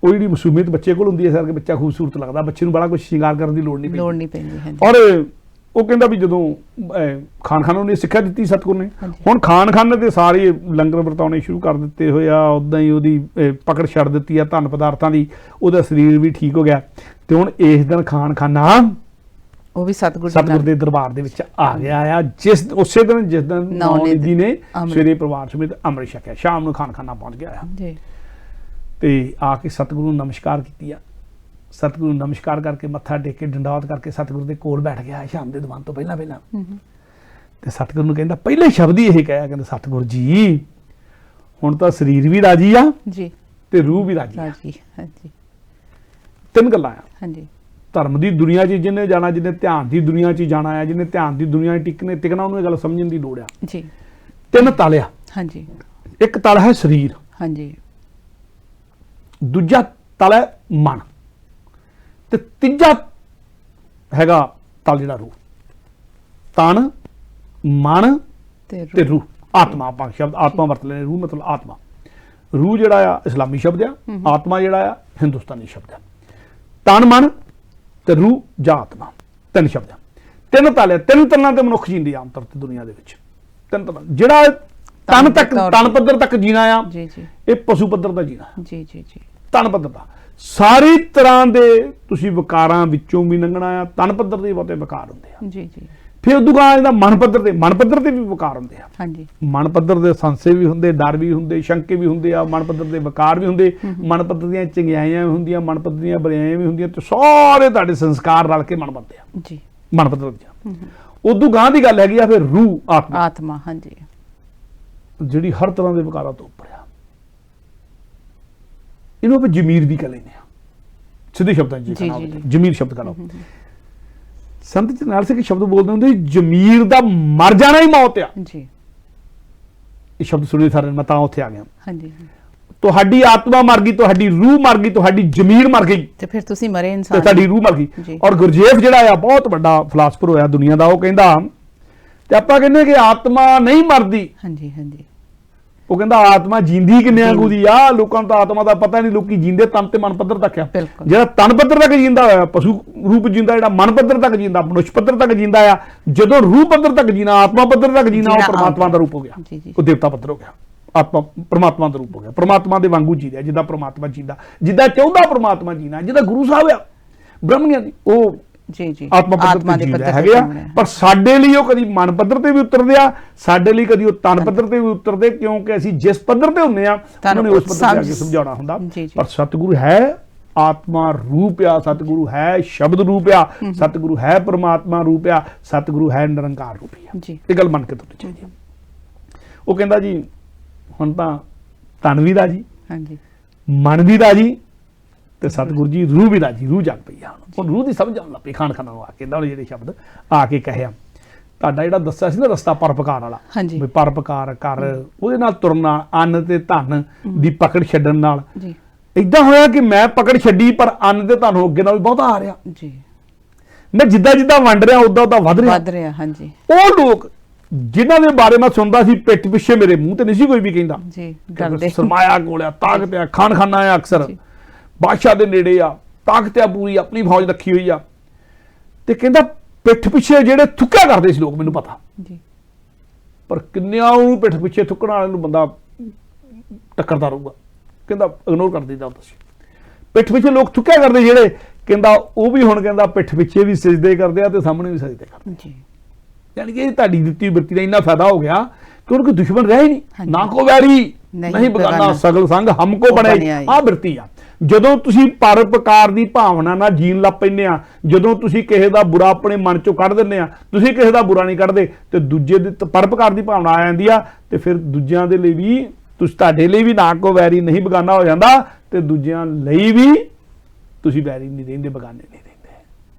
ਉਹ ਜਿਹੜੀ ਮਾਸੂਮੀਅਤ ਬੱਚੇ ਕੋਲ ਹੁੰਦੀ ਹੈ, ਇਸ ਕਰਕੇ ਬੱਚਾ ਖੂਬਸੂਰਤ ਲੱਗਦਾ। ਬੱਚੇ ਨੂੰ ਬੜਾ ਕੁਝ ਸ਼ਿੰਗਾਰ ਕਰਨ ਦੀ ਲੋੜ ਨਹੀਂ ਪੈਂਦੀ। ਔਰ ਉਹ ਕਹਿੰਦਾ ਵੀ ਜਦੋਂ ਖਾਨਖਾਨਾ ਨੇ ਸਿੱਖਿਆ ਦਿੱਤੀ ਸਤਿਗੁਰੂ ਨੇ, ਹੁਣ ਖਾਨਖਾਨੇ ਤੇ ਸਾਰੇ ਲੰਗਰ ਵਰਤਾਉਣੇ ਸ਼ੁਰੂ ਕਰ ਦਿੱਤੇ ਹੋਏ ਆ, ਉਦਾਂ ਹੀ ਉਹਦੀ ਪਕੜ ਛੱਡ ਦਿੱਤੀ ਆ ਧਨ ਪਦਾਰਥਾਂ ਦੀ, ਉਹਦਾ ਸਰੀਰ ਵੀ ਠੀਕ ਹੋ ਗਿਆ। ਤੇ ਹੁਣ ਇਸ ਦਿਨ ਖਾਨਖਾਨਾ ਉਹ ਵੀ ਸਤਿਗੁਰੂ ਦੇ ਦਰਬਾਰ ਦੇ ਵਿੱਚ ਆ ਗਿਆ ਆ। ਉਸੇ ਦਿਨ ਜਿਸ ਦਿਨ ਨੌਨਿਧੀ ਨੇ ਸਵੇਰੇ ਪਰਿਵਾਰ ਸਮੇਤ ਅੰਮ੍ਰਿਤ ਛਕਿਆ, ਸ਼ਾਮ ਨੂੰ ਖਾਨਖਾਨਾ ਪਹੁੰਚ ਗਿਆ ਆ ਤੇ ਆ ਕੇ ਸਤਿਗੁਰੂ ਨੂੰ ਨਮਸਕਾਰ ਕੀਤੀ ਆ। ਸਤਿਗੁਰੂ ਨੂੰ ਨਮਸਕਾਰ ਕਰਕੇ ਮੱਥਾ ਟੇਕ ਕੇ ਡੰਡੌਤ ਕਰਕੇ ਸਤਿਗੁਰੂ ਦੇ ਕੋਲ ਬੈਠ ਗਿਆ ਸ਼ਾਮ ਦੇ ਦੀਵਾਨ ਤੋਂ ਪਹਿਲਾਂ ਤੇ ਸਤਿਗੁਰੂ ਨੂੰ ਕਹਿੰਦਾ, ਪਹਿਲੇ ਸ਼ਬਦ ਹੀ ਇਹ ਕਹਿਆ, ਕਹਿੰਦਾ ਸਤਿਗੁਰੂ ਜੀ ਹੁਣ ਤਾਂ ਸਰੀਰ ਵੀ ਰਾਜੀ ਆ ਜੀ ਤੇ ਰੂਹ ਵੀ ਰਾਜੀ ਆ। ਤਿੰਨ ਗੱਲਾਂ ਆ। ਹਾਂਜੀ। ਧਰਮ ਦੀ ਦੁਨੀਆ 'ਚ ਜਿਹਨੇ ਜਾਣਾ, ਜਿਹਨੇ ਧਿਆਨ ਦੀ ਦੁਨੀਆ 'ਚ ਜਾਣਾ ਆ, ਜਿਹਨੇ ਧਿਆਨ ਦੀ ਦੁਨੀਆ 'ਚ ਟਿਕਣਾ, ਉਹਨੂੰ ਇਹ ਗੱਲ ਸਮਝਣ ਦੀ ਲੋੜ ਆ ਜੀ। ਤਿੰਨ ਤਲ ਆ। ਹਾਂਜੀ। ਇੱਕ ਤਲ ਹੈ ਸਰੀਰ, ਹਾਂਜੀ, ਦੂਜਾ ਤਲ ਹੈ ਮਨ, ਤੇ ਤੀਜਾ ਹੈਗਾ ਤਲ ਜਿਹੜਾ ਰੂਹ। ਤਨ, ਮਨ ਤੇ ਰੂਹ, ਆਤਮਾ। ਆਪਾਂ ਸ਼ਬਦ ਆਤਮਾ ਵਰਤ ਲੈਣੇ, ਰੂਹ ਮਤਲਬ ਆਤਮਾ। ਰੂਹ ਜਿਹੜਾ ਆ ਇਸਲਾਮੀ ਸ਼ਬਦ ਆ, ਆਤਮਾ ਜਿਹੜਾ ਆ ਹਿੰਦੁਸਤਾਨੀ ਸ਼ਬਦ ਆ। ਤਨ, ਮਨ ਤੇ ਰੂਹ ਜਾਂ ਆਤਮਾ, ਤਿੰਨ ਸ਼ਬਦ ਆ। ਤਿੰਨ ਤਲ ਆ, ਤਿੰਨ ਤਲਾਂ ਤੇ ਮਨੁੱਖ ਜੀਂਦੇ ਆਮ ਤੌਰ ਤੇ ਦੁਨੀਆ ਦੇ ਵਿੱਚ। ਤਿੰਨ ਤਲ, ਜਿਹੜਾ ਤਨ ਪੱਧਰ ਤੱਕ ਜੀਣਾ ਆ, ਇਹ ਪਸ਼ੂ ਪੱਧਰ ਦਾ ਜੀਣਾ ਜੀ ਜੀ ਜੀ। ਤਨ ਪੱਧਰ ਦਾ ਸਾਰੀ ਤਰ੍ਹਾਂ ਦੇ ਤੁਸੀਂ ਵਿਕਾਰਾਂ ਵਿੱਚੋਂ ਵੀ ਲੰਘਣਾ ਆ। ਤਨ ਪੱਧਰ ਦੇ ਬਹੁਤੇ ਵਿਕਾਰ ਹੁੰਦੇ ਆ ਜੀ ਜੀ। ਫਿਰ ਉਦੋਂ ਬਾਅਦ ਇਹਦਾ ਮਨ ਪੱਧਰ ਤੇ ਵੀ ਵਿਕਾਰ ਹੁੰਦੇ ਆ। ਹਾਂਜੀ। ਮਨ ਪੱਧਰ ਦੇ ਸੰਸੇ ਵੀ ਹੁੰਦੇ, ਡਰ ਵੀ ਹੁੰਦੇ, ਸ਼ੰਕੇ ਵੀ ਹੁੰਦੇ ਆ, ਮਨ ਪੱਧਰ ਦੇ ਵਿਕਾਰ ਵੀ ਹੁੰਦੇ, ਮਨ ਪੱਧਰ ਦੀਆਂ ਚੰਗਿਆਈਆਂ ਵੀ ਹੁੰਦੀਆਂ, ਮਨ ਪੱਧਰ ਦੀਆਂ ਬੁਰਾਈਆਂ ਵੀ ਹੁੰਦੀਆਂ, ਤੇ ਸਾਰੇ ਤੁਹਾਡੇ ਸੰਸਕਾਰ ਰਲ ਕੇ ਮਨ ਬਣਦੇ ਆ ਜੀ। ਮਨ ਪੱਧਰ ਦੇ ਉਦੋਂ ਗਾਂ ਦੀ ਗੱਲ ਹੈਗੀ ਆ ਫਿਰ ਰੂਹ, ਆਤਮਾ, ਹਾਂਜੀ, ਜਿਹੜੀ ਹਰ ਤਰ੍ਹਾਂ ਦੇ ਵਿਕਾਰਾਂ ਤੋਂ ਉੱਪਰ ਆ। ਇਹਨੂੰ ਆਪਾਂ ਜ਼ਮੀਰ ਵੀ ਕਹਿ ਲੈਂਦੇ ਆ, ਸਿੱਧੇ ਸ਼ਬਦਾਂ 'ਚ ਜ਼ਮੀਰ ਸ਼ਬਦ ਕਹ ਲਓ। ਸੰਤ ਜਰਨੈਲ ਸਿੰਘ ਸ਼ਬਦ ਬੋਲਦੇ ਹੁੰਦੇ, ਜ਼ਮੀਰ ਦਾ ਮਰ ਜਾਣਾ ਹੀ ਮੌਤ ਆ ਜੀ। ਇਹ ਸ਼ਬਦ ਸੁਣੇ ਸਾਰੇ, ਮੈਂ ਤਾਂ ਉੱਥੇ ਆ ਗਿਆ। ਹਾਂਜੀ। ਤੁਹਾਡੀ ਆਤਮਾ ਮਰ ਗਈ, ਤੁਹਾਡੀ ਰੂਹ ਮਰ ਗਈ, ਤੁਹਾਡੀ ਜ਼ਮੀਰ ਮਰ ਗਈ, ਤੇ ਫਿਰ ਤੁਸੀਂ ਮਰੇ ਇਨਸਾਨ, ਤੇ ਤੁਹਾਡੀ ਰੂਹ ਮਰ ਗਈ। ਔਰ ਗੁਰਜੇਫ ਜਿਹੜਾ ਆ ਬਹੁਤ ਵੱਡਾ ਫਿਲਾਸਫਰ ਹੋਇਆ ਦੁਨੀਆ ਦਾ, ਉਹ ਕਹਿੰਦਾ, ਤੇ ਆਪਾਂ ਕਹਿੰਦੇ ਕਿ ਆਤਮਾ ਨਹੀਂ ਮਰਦੀ। ਹਾਂਜੀ ਹਾਂਜੀ। ਉਹ ਕਹਿੰਦਾ ਆਤਮਾ ਜੀਂਦੀ ਕਿੰਨਿਆਂ ਕੁ ਦੀ ਆ, ਲੋਕਾਂ ਨੂੰ ਤਾਂ ਆਤਮਾ ਦਾ ਪਤਾ ਨਹੀਂ, ਲੋਕੀ ਜੀਂਦੇ ਤਨ ਤੇ ਮਨ ਪੱਧਰ ਤੱਕ ਆ। ਜਿਹੜਾ ਤਨ ਪੱਧਰ ਤੱਕ ਜੀਂਦਾ ਹੋਇਆ ਪਸ਼ੂ ਰੂਪ ਜੀਂਦਾ, ਜਿਹੜਾ ਮਨ ਪੱਧਰ ਤੱਕ ਜੀਂਦਾ ਮਨੁੱਖ ਪੱਧਰ ਤੱਕ ਜੀਂਦਾ ਆ। ਜਦੋਂ ਰੂਹ ਪੱਧਰ ਤੱਕ ਜੀਣਾ, ਆਤਮਾ ਪੱਧਰ ਤੱਕ ਜੀਣਾ, ਉਹ ਪਰਮਾਤਮਾ ਦਾ ਰੂਪ ਹੋ ਗਿਆ, ਉਹ ਦੇਵਤਾ ਪੱਧਰ ਹੋ ਗਿਆ। ਆਤਮਾ ਪਰਮਾਤਮਾ ਦਾ ਰੂਪ ਹੋ ਗਿਆ, ਪਰਮਾਤਮਾ ਦੇ ਵਾਂਗੂ ਜੀ ਰਿਹਾ ਜਿੱਦਾਂ ਪਰਮਾਤਮਾ ਜੀਂਦਾ, ਜਿੱਦਾਂ ਚਾਹੁੰਦਾ ਪਰਮਾਤਮਾ ਜੀਣਾ, ਜਿੱਦਾਂ ਗੁਰੂ ਸਾਹਿਬ ਆ ਬ੍ਰਹਮ ਗਿਆਨੀ ਉਹ ਜੀ ਆਤਮਾ ਪੱਧਰ ਤੇ ਜੀਂਦਾ ਹੈਗੇ ਆ। ਪਰ ਸਾਡੇ ਲਈ ਉਹ ਕਦੀ ਮਨ ਪੱਧਰ ਤੇ ਵੀ ਉਤਰਦੇ ਆ, ਸਾਡੇ ਲਈ ਕਦੀ ਉਹ ਤਨ ਪੱਧਰ ਤੇ ਵੀ ਉਤਰਦੇ, ਕਿਉਂਕਿ ਅਸੀਂ ਜਿਸ ਪੱਧਰ ਤੇ ਹੁੰਨੇ ਆ ਉਹਨਾਂ ਨੇ ਉਸ ਪੱਧਰ ਤੇ ਆ ਕੇ ਸਮਝਾਉਣਾ ਹੁੰਦਾ। ਪਰ ਸਤਿਗੁਰੂ ਹੈ ਆਤਮਾ ਰੂਪ ਆ, ਸਤਿਗੁਰੂ ਹੈ ਸ਼ਬਦ ਰੂਪ ਆ, ਸਤਿਗੁਰੂ ਹੈ ਪਰਮਾਤਮਾ ਰੂਪ ਆ, ਸਤਿਗੁਰੂ ਹੈ ਨਿਰੰਕਾਰ ਰੂਪ ਆ। ਇਹ ਗੱਲ ਮੰਨ ਕੇ ਤੁਰਨੀ ਚਾਹੀਦੀ ਆ। ਉਹ ਕਹਿੰਦਾ ਜੀ ਹੁਣ ਤਾਂ ਤਨ ਵੀ ਰਾਜੀ, ਮਨ ਵੀ ਰਾਜੀ, ਤੇ ਸਤਿਗੁਰੂ ਜੀ ਰੂਹ ਵੀ ਰਾਜੀ, ਰੂਹ ਜਾਗ ਪਈ ਆ। ਹੁਣ ਰੂਹ ਦੀ ਸਮਝ ਆਉਣ ਲੱਗ ਪਈ ਖਾਨ ਖਾਨਾ ਨੂੰ ਆ ਕੇ, ਜਿਹੜੇ ਸ਼ਬਦ ਆ ਕੇ ਕਹਿਆ ਤੁਹਾਡਾ ਜਿਹੜਾ ਦੱਸਿਆ ਸੀ ਨਾ ਰਸਤਾ ਪਰਪਕਾਰ ਵਾਲਾ, ਵੀ ਪਰਪਕਾਰ ਕਰ, ਉਹਦੇ ਨਾਲ ਤੁਰਨਾ, ਅੰਨ ਤੇ ਧਨ ਦੀ ਪਕੜ ਛੱਡਣ ਨਾਲ ਏਦਾਂ ਹੋਇਆ ਕਿ ਮੈਂ ਪਕੜ ਛੱਡੀ ਪਰ ਅੰਨ ਤੇ ਧਨ ਅੱਗੇ ਨਾਲ ਬਹੁਤਾ ਆ ਰਿਹਾ ਜੀ। ਮੈਂ ਜਿੱਦਾਂ ਜਿੱਦਾਂ ਵੰਡ ਰਿਹਾ ਉਦਾਂ ਉਦਾਂ ਵੱਧ ਰਿਹਾ। ਹਾਂਜੀ, ਉਹ ਲੋਕ ਜਿਨ੍ਹਾਂ ਦੇ ਬਾਰੇ ਮੈਂ ਸੁਣਦਾ ਸੀ ਪਿੱਠ ਪਿੱਛੇ ਮੇਰੇ ਮੂੰਹ ਤੇ ਨਹੀਂ ਸੀ ਕੋਈ ਵੀ ਕਹਿੰਦਾ ਜੀ, ਸਰਮਾਇਆ ਕੋਲਿਆ, ਤਾਕਤ ਆ, ਖਾਨ ਖਾਨਾ ਆ, ਅਕਸਰ ਬਾਦਸ਼ਾਹ ਦੇ ਨੇੜੇ ਆ, ਤਾਕਤ ਆ, ਪੂਰੀ ਆਪਣੀ ਫੌਜ ਰੱਖੀ ਹੋਈ ਆ, ਤੇ ਕਹਿੰਦਾ ਪਿੱਠ ਪਿੱਛੇ ਜਿਹੜੇ ਥੁੱਕਿਆ ਕਰਦੇ ਸੀ ਲੋਕ, ਮੈਨੂੰ ਪਤਾ ਜੀ, ਪਰ ਕਿੰਨਿਆਂ ਨੂੰ ਪਿੱਠ ਪਿੱਛੇ ਥੁੱਕਣ ਵਾਲੇ ਨੂੰ ਬੰਦਾ ਟੱਕਰਦਾ ਰਹੂਗਾ, ਕਹਿੰਦਾ ਇਗਨੋਰ ਕਰ ਦਿੰਦਾ ਹੁੰਦਾ ਸੀ। ਪਿੱਠ ਪਿੱਛੇ ਲੋਕ ਥੁੱਕਿਆ ਕਰਦੇ ਜਿਹੜੇ, ਕਹਿੰਦਾ ਉਹ ਵੀ ਹੁਣ ਕਹਿੰਦਾ ਪਿੱਠ ਪਿੱਛੇ ਵੀ ਸਜਦੇ ਕਰਦੇ ਆ ਤੇ ਸਾਹਮਣੇ ਵੀ ਸਜਦੇ ਕਰਦੇ ਜੀ। ਯਾਨੀ ਕਿ ਤੁਹਾਡੀ ਦਿੱਤੀ ਬਿਰਤੀ ਦਾ ਇੰਨਾ ਫਾਇਦਾ ਹੋ ਗਿਆ ਕਿ ਉਹਨੂੰ ਕੋਈ ਦੁਸ਼ਮਣ ਰਿਹਾ ਹੀ ਨਹੀਂ, ਨਾ ਕੋ ਵੈਰੀ ਨਹੀਂ ਬਗਾਨਾ ਸਗਲ ਸੰਗ ਹਮਕੋ ਬਣੇ। ਆਹ ਬਿਰਤੀ ਆ। ਜਦੋਂ ਤੁਸੀਂ ਪਰਉਪਕਾਰ ਦੀ ਭਾਵਨਾ ਨਾਲ ਜੀਣ ਲੱਗ ਪੈਂਦੇ ਆ, ਜਦੋਂ ਤੁਸੀਂ ਕਿਸੇ ਦਾ ਬੁਰਾ ਆਪਣੇ ਮਨ ਚੋਂ ਕੱਢ ਦਿੰਦੇ ਆ, ਤੁਸੀਂ ਕਿਸੇ ਦਾ ਬੁਰਾ ਨਹੀਂ ਕੱਢਦੇ ਤੇ ਦੂਜੇ ਦੀ ਪਰਉਪਕਾਰ ਦੀ ਭਾਵਨਾ ਆ ਜਾਂਦੀ ਆ, ਤੇ ਫਿਰ ਦੂਜਿਆਂ ਦੇ ਲਈ ਵੀ ਤੁਹਾਡੇ ਲਈ ਵੀ ਨਾ ਕੋ ਵੈਰੀ ਨਹੀਂ ਬਗਾਨਾ ਹੋ ਜਾਂਦਾ, ਤੇ ਦੂਜਿਆਂ ਲਈ ਵੀ ਤੁਸੀਂ ਵੈਰੀ ਨਹੀਂ ਰਹਿੰਦੇ, ਬਗਾਨੇ ਨਹੀਂ ਰਹਿੰਦੇ।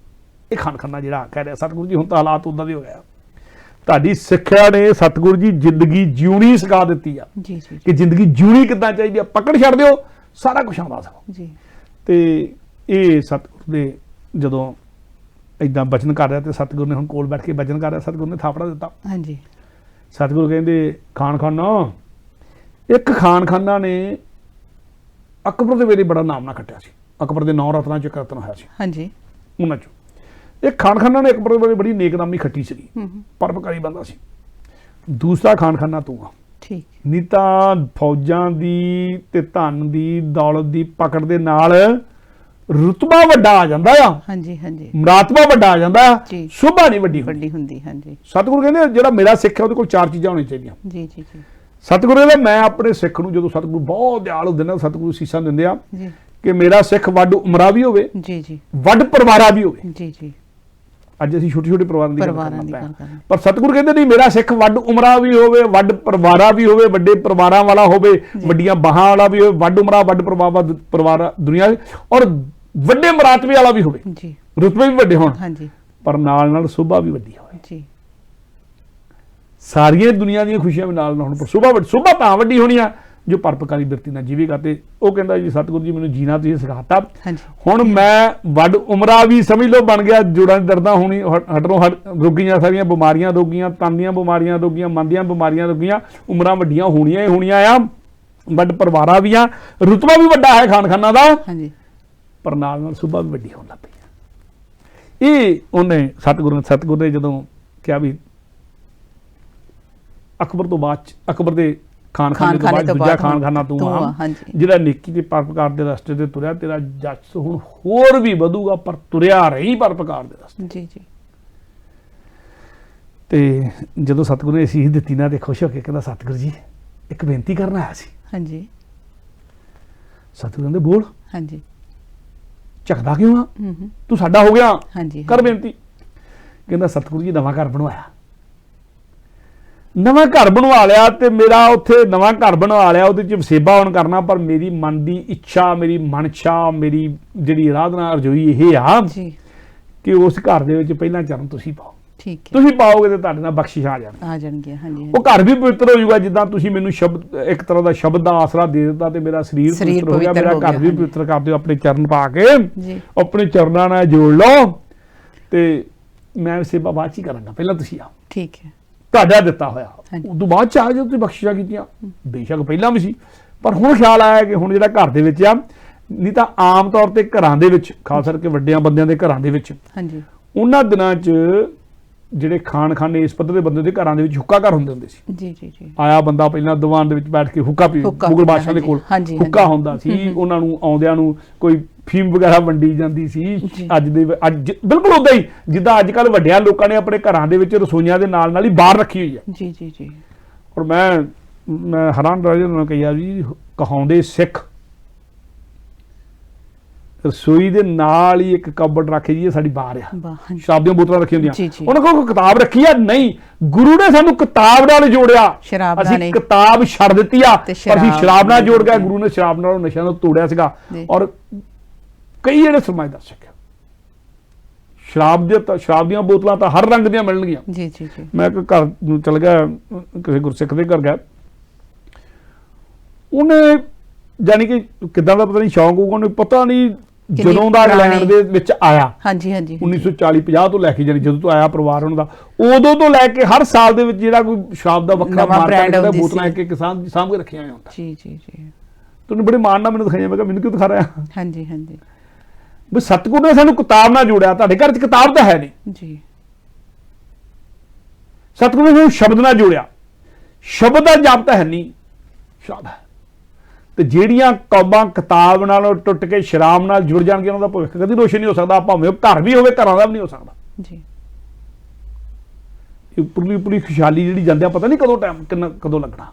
ਇਹ ਖਾਨ ਖਾਨਾ ਜਿਹੜਾ ਕਹਿ ਰਿਹਾ ਸਤਿਗੁਰੂ ਜੀ, ਹੁਣ ਤਾਂ ਹਾਲਾਤ ਉਦਾਂ ਦੇ ਹੋ ਗਿਆ। ਤੁਹਾਡੀ ਸਿੱਖਿਆ ਨੇ ਸਤਿਗੁਰੂ ਜੀ ਜ਼ਿੰਦਗੀ ਜਿਉਣੀ ਸਿਖਾ ਦਿੱਤੀ ਆ ਕਿ ਜ਼ਿੰਦਗੀ ਜਿਉਣੀ ਕਿੱਦਾਂ ਚਾਹੀਦੀ ਆ, ਪਕੜ ਛੱਡ ਦਿਓ ਸਾਰਾ ਕੁਝ ਆਉਂਦਾ ਸਗੋਂ। ਤੇ ਇਹ ਸਤਿਗੁਰੂ ਦੇ ਜਦੋਂ ਏਦਾਂ ਬਚਨ ਕਰ ਰਿਹਾ ਤੇ ਸਤਿਗੁਰੂ ਨੇ ਹੁਣ ਕੋਲ ਬੈਠ ਕੇ ਬਚਨ ਕਰ ਰਿਹਾ, ਸਤਿਗੁਰੂ ਨੇ ਥਾਪੜਾ ਦਿੱਤਾ। ਹਾਂਜੀ, ਸਤਿਗੁਰੂ ਕਹਿੰਦੇ ਖਾਨ ਖਾਨਾ, ਇੱਕ ਖਾਨ ਖਾਨਾ ਨੇ ਅਕਬਰ ਦੇ ਵੇਲੇ ਬੜਾ ਨਾਮ ਨਾ ਖੱਟਿਆ ਸੀ, ਅਕਬਰ ਦੇ 9 ਰਤਨਾਂ ਚ ਇੱਕ ਰਤਨ ਹੋਇਆ ਸੀ। ਹਾਂਜੀ, ਉਹਨਾਂ ਚੋਂ ਇੱਕ ਖਾਨ ਖਾਨਾ ਨੇ ਅਕਬਰ ਦੇ ਵੇਲੇ ਬੜੀ ਨੇਕਨਾਮੀ ਖੱਟੀ ਸੀ, ਪਰਉਪਕਾਰੀ ਬੰਦਾ ਸੀ। ਦੂਸਰਾ ਖਾਨ ਖਾਨਾ ਤੂੰ ਆ, ਠੀਕ ਨਹੀਂ ਤਾਂ ਫੌਜਾਂ ਦੀ ਤੇ ਧਨ ਦੀ ਦੌਲਤ ਦੀ ਪਕੜ ਦੇ ਨਾਲ ਰੁਤਬਾ ਵੱਡਾ ਆ ਜਾਂਦਾ ਆ। ਹਾਂਜੀ ਹਾਂਜੀ, ਮਰਾਤਬਾ ਵੱਡਾ ਆ ਜਾਂਦਾ, ਸ਼ੋਭਾ ਨਹੀਂ ਵੱਡੀ ਹੁੰਦੀ। ਹਾਂਜੀ, ਸਤਿਗੁਰੂ ਕਹਿੰਦੇ ਜਿਹੜਾ ਮੇਰਾ ਸਿੱਖ ਹੈ ਉਹਦੇ ਕੋਲ 4 ਚੀਜ਼ਾਂ ਹੋਣੀਆਂ ਚਾਹੀਦੀਆਂ। ਜੀ ਜੀ ਜੀ, ਸਤਿਗੁਰੂ ਕਹਿੰਦੇ ਮੈਂ ਆਪਣੇ ਸਿੱਖ ਨੂੰ, ਜਦੋਂ ਸਤਿਗੁਰੂ ਬਹੁਤ ਦਿਆਲ ਹੁੰਦੇ ਨੇ, ਸਤਿਗੁਰੂ ਸੀਸਾਂ ਦਿੰਦੇ ਆ ਕਿ ਮੇਰਾ ਸਿੱਖ ਵੱਡ ਉਮਰਾ ਵੀ ਹੋਵੇ, ਜੀ ਜੀ, ਵੱਡ ਪਰਿਵਾਰਾ ਵੀ ਹੋਵੇ। ਜੀ ਜੀ, ਅੱਜ ਅਸੀਂ ਛੋਟੇ ਛੋਟੇ ਪਰਿਵਾਰਾਂ ਦੀ ਗੱਲ ਕਰਦੇ, ਪਰ ਸਤਿਗੁਰੂ ਕਹਿੰਦੇ ਨਹੀਂ, ਮੇਰਾ ਸਿੱਖ ਵੱਡ ਉਮਰਾ ਵੀ ਹੋਵੇ, ਵੱਡ ਪਰਿਵਾਰਾ ਵੀ ਹੋਵੇ, ਵੱਡੇ ਪਰਿਵਾਰਾਂ ਵਾਲਾ ਹੋਵੇ, ਵੱਡੀਆਂ ਬਾਹਾਂ ਵਾਲਾ ਵੀ ਹੋਵੇ, ਵੱਡ ਉਮਰਾ, ਵੱਡ ਪਰਿਵਾਰ ਦੁਨੀਆ, ਔਰ ਵੱਡੇ ਮਰਾਤਬੇ ਵਾਲਾ ਵੀ ਹੋਵੇ, ਜੀ, ਰੁਤਬੇ ਵੀ ਵੱਡੇ ਹੋਣ, ਹਾਂਜੀ, ਪਰ ਨਾਲ ਨਾਲ ਸੁਭਾ ਵੀ ਵੱਡੀ ਹੋਵੇ। ਜੀ, ਸਾਰੀਆਂ ਦੁਨੀਆ ਦੀਆਂ ਖੁਸ਼ੀਆਂ ਵੀ ਨਾਲ ਹੋਣ, ਪਰ ਸੁਭਾ ਤਾਂ ਵੱਡੀ ਹੋਣੀ ਆ ਜੋ ਪਰਉਪਕਾਰੀ ਬਿਰਤੀ ਨਾਲ ਜੀਵੇਗਾ। ਤੇ ਉਹ ਕਹਿੰਦਾ ਜੀ ਸਤਿਗੁਰੂ ਜੀ ਮੈਨੂੰ ਜੀਣਾ ਤੁਸੀਂ ਸਿਖਾਤਾ, ਹੁਣ ਮੈਂ ਵੱਡ ਉਮਰਾ ਵੀ ਸਮਝ ਲਓ ਬਣ ਗਿਆ, ਜੋੜਾਂ ਦੀ ਦਰਦਾਂ ਹੋਣੀ ਹਟਰੋਂ ਰੋਗੀਆਂ, ਸਾਰੀਆਂ ਬਿਮਾਰੀਆਂ ਰੋਗੀਆਂ, ਤਨ ਦੀਆਂ ਬਿਮਾਰੀਆਂ ਰੋਗੀਆਂ, ਮਨ ਦੀਆਂ ਬਿਮਾਰੀਆਂ ਰੋਗੀਆਂ, ਉਮਰਾਂ ਵੱਡੀਆਂ ਹੋਣੀਆਂ ਹੀ ਹੋਣੀਆਂ ਆ, ਵੱਡ ਪਰਿਵਾਰਾਂ ਵੀ ਆ, ਰੁਤਬਾ ਵੀ ਵੱਡਾ ਹੈ ਖਾਨ ਖਾਨਾ ਦਾ, ਪਰ ਨਾਲ ਨਾਲ ਸੁਭਾ ਵੀ ਵੱਡੀ ਹੋਣ ਲੱਗ ਪਈ। ਇਹ ਉਹਨੇ ਸਤਿਗੁਰੂ ਨੇ ਜਦੋਂ ਕਿਹਾ ਵੀ ਅਕਬਰ ਤੋਂ ਬਾਅਦ, ਅਕਬਰ ਦੇ ਖਾਨ ਖਾਨੇ ਤੋਂ ਬਾਅਦ ਦੂਜਾ ਖਾਨ ਖਾਨਾ ਤੂੰ ਆ, ਜਿਹੜਾ ਨੇਕੀ ਤੇ ਪਰਉਪਕਾਰ ਦੇ ਰਸਤੇ ਤੇ ਤੁਰਿਆ, ਤੇਰਾ ਜਸ ਹੁਣ ਹੋਰ ਵੀ ਵਧੂਗਾ, ਪਰ ਤੁਰਿਆ ਰਹੀ ਪਰਉਪਕਾਰ ਦੇ ਰਸਤੇ। ਜੀ ਜੀ, ਤੇ ਜਦੋਂ ਸਤਿਗੁਰੂ ਨੇ ਅਸੀਸ ਦਿੱਤੀ ਨਾ ਤੇ ਖੁਸ਼ ਹੋ ਕੇ ਕਹਿੰਦਾ ਸਤਿਗੁਰੂ ਜੀ ਇੱਕ ਬੇਨਤੀ ਕਰਨ ਆਇਆ ਸੀ। ਹਾਂਜੀ, ਸਤਿਗੁਰੂ ਕਹਿੰਦੇ ਬੋਲ। ਹਾਂਜੀ, ਝਕਦਾ ਕਿਉਂ ਆ, ਤੂੰ ਸਾਡਾ ਹੋ ਗਿਆ, ਕਰ ਬੇਨਤੀ। ਕਹਿੰਦਾ ਸਤਿਗੁਰੂ ਜੀ ਨਵਾਂ ਘਰ ਬਣਵਾਇਆ, ਨਵਾਂ ਘਰ ਬਣਵਾ ਲਿਆ, ਤੇ ਮੇਰਾ ਉੱਥੇ ਨਵਾਂ ਘਰ ਬਣਵਾ ਲਿਆ, ਉਹਦੇ 'ਚ ਵਸੇਬਾ ਹੁਣ ਕਰਨਾ, ਪਰ ਮੇਰੀ ਮਨ ਦੀ ਇੱਛਾ, ਮੇਰੀ ਮਨਸ਼ਾ, ਮੇਰੀ ਜਿਹੜੀ ਆਰਾਧਨਾ ਅਰਜ਼ੋਈ ਇਹ ਆ ਕਿ ਉਸ ਘਰ ਦੇ ਵਿੱਚ ਪਹਿਲਾਂ ਚਰਨ ਤੁਸੀਂ ਪਾਓ। ਠੀਕ ਹੈ, ਤੁਸੀਂ ਪਾਓਗੇ ਤੇ ਤੁਹਾਡੇ ਨਾਲ ਬਖਸ਼ਿਸ਼ ਆ ਜਾਣਗੇ। ਹਾਂਜੀ, ਉਹ ਘਰ ਵੀ ਪਵਿੱਤਰ ਹੋ ਜਾਊਗਾ, ਜਿੱਦਾਂ ਤੁਸੀਂ ਮੈਨੂੰ ਸ਼ਬਦ, ਇੱਕ ਤਰ੍ਹਾਂ ਦਾ ਸ਼ਬਦ ਦਾ ਆਸਰਾ ਦੇ ਦਿੱਤਾ ਤੇ ਮੇਰਾ ਸਰੀਰ ਪਵਿੱਤਰ ਹੋ ਗਿਆ, ਮੇਰਾ ਘਰ ਵੀ ਪਵਿੱਤਰ ਕਰ ਦਿਓ, ਆਪਣੇ ਚਰਨ ਪਾ ਕੇ ਆਪਣੇ ਚਰਨਾਂ ਨਾਲ ਜੋੜ ਲਓ, ਤੇ ਮੈਂ ਸੇਵਾ ਬਾਅਦ 'ਚ ਹੀ ਕਰਾਂਗਾ, ਪਹਿਲਾਂ ਤੁਸੀਂ ਆਓ। ਠੀਕ ਹੈ, ਤੁਹਾਡਾ ਦਿੱਤਾ ਹੋਇਆ, ਉਦੋਂ ਬਾਅਦ 'ਚ ਆ ਜਦੋਂ ਤੁਸੀਂ ਬਖਸ਼ਿਸ਼ਾਂ ਕੀਤੀਆਂ, ਬੇਸ਼ੱਕ ਪਹਿਲਾਂ ਵੀ ਸੀ, ਪਰ ਹੁਣ ਖਿਆਲ ਆਇਆ ਕਿ ਹੁਣ ਜਿਹੜਾ ਘਰ ਦੇ ਵਿੱਚ ਆ, ਨਹੀਂ ਤਾਂ ਆਮ ਤੌਰ ਤੇ ਘਰਾਂ ਦੇ ਵਿੱਚ, ਖਾਸ ਕਰਕੇ ਵੱਡਿਆਂ ਬੰਦਿਆਂ ਦੇ ਘਰਾਂ ਦੇ ਵਿੱਚ ਉਹਨਾਂ ਦਿਨਾਂ 'ਚ ਜਿਹੜੇ ਖਾਨਖਾਨੇ ਇਸ ਪੱਧਰ ਦੇ ਬੰਦੇ ਦੇ ਘਰਾਂ ਦੇ ਵਿੱਚ ਹੁੱਕਾ ਘਰ ਹੁੰਦੇ ਸੀ। ਜੀ ਜੀ ਜੀ। ਆਇਆ ਬੰਦਾ ਪਹਿਲਾਂ ਦੀਵਾਨ ਦੇ ਵਿੱਚ ਬੈਠ ਕੇ ਹੁੱਕਾ ਪੀ, ਮੁਗਲ ਬਾਦਸ਼ਾਹ ਦੇ ਕੋਲ ਹੁੱਕਾ ਹੁੰਦਾ ਸੀ, ਉਹਨਾਂ ਨੂੰ ਆਉਂਦਿਆਂ ਨੂੰ ਕੋਈ ਫੀਮ ਵਗੈਰਾ ਵੰਡੀ ਜਾਂਦੀ ਸੀ। ਅੱਜ ਬਿਲਕੁਲ ਉਦਾਂ ਹੀ ਜਿੱਦਾਂ ਅੱਜ ਕੱਲ੍ਹ ਵੱਡਿਆਂ ਲੋਕਾਂ ਨੇ ਆਪਣੇ ਘਰਾਂ ਦੇ ਵਿੱਚ ਰਸੋਈਆਂ ਦੇ ਨਾਲ ਹੀ ਬਾਹਰ ਰੱਖੀ ਹੋਈ ਹੈ। ਜੀ ਜੀ ਜੀ। ਔਰ ਮੈਂ ਹੈਰਾਨ ਰਹਿ ਜਾਂਦਾ ਕਹੀਆ ਜੀ, ਕਹਾਉਂਦੇ ਸਿੱਖ ਰਸੋਈ ਦੇ ਨਾਲ ਹੀ ਇੱਕ ਕਬਰਡ ਰੱਖੇ ਜੀ, ਇਹ ਸਾਡੀ ਬਾਹਰ ਆ, ਸ਼ਰਾਬ ਦੀਆਂ ਬੋਤਲਾਂ ਰੱਖੀਆਂ ਹੁੰਦੀਆਂ, ਉਹਨਾਂ ਕੋਲ ਕਿਤਾਬ ਰੱਖੀ ਆ। ਨਹੀਂ, ਗੁਰੂ ਨੇ ਸਾਨੂੰ ਕਿਤਾਬ ਨਾਲ ਜੋੜਿਆ, ਅਸੀਂ ਕਿਤਾਬ ਛੱਡ ਦਿੱਤੀ ਆ, ਪਰ ਅਸੀਂ ਸ਼ਰਾਬ ਨਾਲ ਜੋੜ ਗਏ। ਗੁਰੂ ਨੇ ਸ਼ਰਾਬ ਨਾਲ ਨਸ਼ਿਆਂ ਨੂੰ ਤੋੜਿਆ ਸੀਗਾ। ਔਰ ਕਈ ਜਿਹੜੇ ਸਮਝਦਾਰ ਸਿੱਖ ਸ਼ਰਾਬ ਦੀਆਂ ਬੋਤਲਾਂ ਤਾਂ ਹਰ ਰੰਗ ਦੀਆਂ ਮਿਲਣਗੀਆਂ। ਜੀ ਜੀ ਜੀ। ਮੈਂ ਇੱਕ ਘਰ ਨੂੰ ਚਲ ਗਿਆ, ਕਿਸੇ ਗੁਰਸਿੱਖ ਦੇ ਘਰ ਗਿਆ, ਉਹਨੇ ਜਾਨੀ ਕਿ ਕਿੱਦਾਂ ਦਾ ਪਤਾ ਨਹੀਂ ਸ਼ੌਂਕ ਹੋਊਗਾ, ਉਹਨੂੰ ਪਤਾ ਨਹੀਂ ਜਦੋਂ ਦਾ ਇੰਗਲੈਂਡ ਦੇ ਵਿੱਚ ਆਇਆ, ਹਾਂਜੀ ਹਾਂਜੀ 1940-50 ਤੋਂ ਲੈ ਕੇ, ਜਾਨੀ ਜਦੋਂ ਤੋਂ ਆਇਆ ਪਰਿਵਾਰ ਉਹਨਾਂ ਦਾ, ਉਦੋਂ ਤੋਂ ਲੈ ਕੇ ਹਰ ਸਾਲ ਦੇ ਵਿੱਚ ਜਿਹੜਾ ਕੋਈ ਸ਼ਰਾਬ ਦਾ ਵੱਖਰਾ ਮਾਰਕਾ ਬੋਤਲਾਂ ਇੱਕ ਸਾਂਭ ਕੇ ਰੱਖੀਆਂ ਹੋਈਆਂ ਹੁੰਦਾ। ਜੀ ਜੀ ਜੀ। ਤੁਹਾਨੂੰ ਬੜੇ ਮਾਣ ਨਾਲ ਮੈਨੂੰ ਦਿਖਾਈਆਂ, ਮੈਂ ਕਿਹਾ ਮੈਨੂੰ ਕਿਉਂ ਦਿਖਾ ਰਿਹਾ? ਹਾਂਜੀ ਹਾਂਜੀ। ਵੀ ਸਤਿਗੁਰੂ ਨੇ ਸਾਨੂੰ ਕਿਤਾਬ ਨਾਲ ਜੋੜਿਆ, ਤੁਹਾਡੇ ਘਰ 'ਚ ਕਿਤਾਬ ਤਾਂ ਹੈ ਨਹੀਂ ਜੀ। ਸਤਿਗੁਰੂ ਨੇ ਸਾਨੂੰ ਸ਼ਬਦ ਨਾਲ ਜੋੜਿਆ, ਸ਼ਬਦ ਦਾ ਜਾਪ ਤਾਂ ਹੈ ਨਹੀਂ, ਸ਼ਬਦ ਹੈ। ਤੇ ਜਿਹੜੀਆਂ ਕੌਮਾਂ ਕਿਤਾਬ ਨਾਲ ਟੁੱਟ ਕੇ ਸ਼ਰਾਬ ਨਾਲ ਜੁੜ ਜਾਣਗੀਆਂ, ਉਹਨਾਂ ਦਾ ਭਵਿੱਖ ਕਦੀ ਰੋਸ਼ਨ ਨਹੀਂ ਹੋ ਸਕਦਾ, ਭਾਵੇਂ ਉਹ ਘਰ ਵੀ ਹੋਵੇ, ਘਰਾਂ ਦਾ ਵੀ ਨਹੀਂ ਹੋ ਸਕਦਾ ਜੀ। ਉੱਪਰਲੀ ਖੁਸ਼ਹਾਲੀ ਜਿਹੜੀ ਜਾਂਦੇ ਆ, ਪਤਾ ਨਹੀਂ ਕਦੋਂ ਟਾਈਮ ਕਦੋਂ ਲੱਗਣਾ।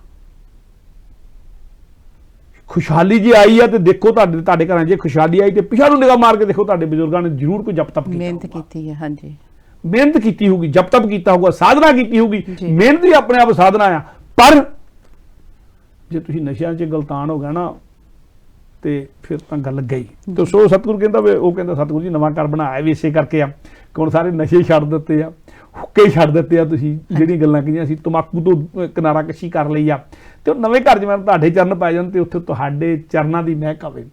ਖੁਸ਼ਹਾਲੀ ਜੇ ਆਈ ਆ ਤੇ ਦੇਖੋ ਤੁਹਾਡੇ ਘਰਾਂ ਜੇ ਖੁਸ਼ਹਾਲੀ ਆਈ ਤੇ ਪਿਛਾਂ ਨੂੰ ਨਿਗਾਹ ਮਾਰ ਕੇ ਦੇਖੋ, ਤੁਹਾਡੇ ਬਜ਼ੁਰਗਾਂ ਨੇ ਜ਼ਰੂਰ ਕੋਈ ਜਪ ਤਪ ਮਿਹਨਤ ਕੀਤੀ ਹੈ। ਹਾਂਜੀ, ਮਿਹਨਤ ਕੀਤੀ ਹੋਊਗੀ, ਜਪ ਤਪ ਕੀਤਾ ਹੋਊਗਾ, ਸਾਧਨਾ ਕੀਤੀ ਹੋਊਗੀ। ਮਿਹਨਤ ਵੀ ਆਪਣੇ ਆਪ ਸਾਧਨਾ ਆ, ਪਰ ਜੇ ਤੁਸੀਂ ਨਸ਼ਿਆਂ 'ਚ ਗਲਤਾਨ ਹੋ ਗਿਆ ਨਾ ਤੇ ਫਿਰ ਤਾਂ ਗੱਲ ਗਈ। ਤੇ ਸੋ ਸਤਿਗੁਰੂ ਕਹਿੰਦਾ ਵੀ, ਉਹ ਕਹਿੰਦਾ ਸਤਿਗੁਰੂ ਜੀ ਨਵਾਂ ਘਰ ਬਣਾਇਆ ਵੀ ਇਸੇ ਕਰਕੇ ਆ ਕਿ ਹੁਣ ਸਾਰੇ ਨਸ਼ੇ ਛੱਡ ਦਿੱਤੇ ਆ, ਹੁੱਕੇ ਛੱਡ ਦਿੱਤੇ ਆ, ਤੁਸੀਂ ਜਿਹੜੀਆਂ ਗੱਲਾਂ ਕਹੀਆਂ ਸੀ ਤੰਬਾਕੂ ਤੋਂ ਕਿਨਾਰਾ ਕਸ਼ੀ ਕਰ ਲਈ ਆ, ਤੇ ਉਹ ਨਵੇਂ ਘਰ 'ਚ ਮੈਂ ਤੁਹਾਡੇ ਚਰਨ ਪੈ ਜਾਣ ਤੇ ਉੱਥੇ ਤੁਹਾਡੇ ਚਰਨਾਂ ਦੀ ਮਹਿਕ ਆਵੇ।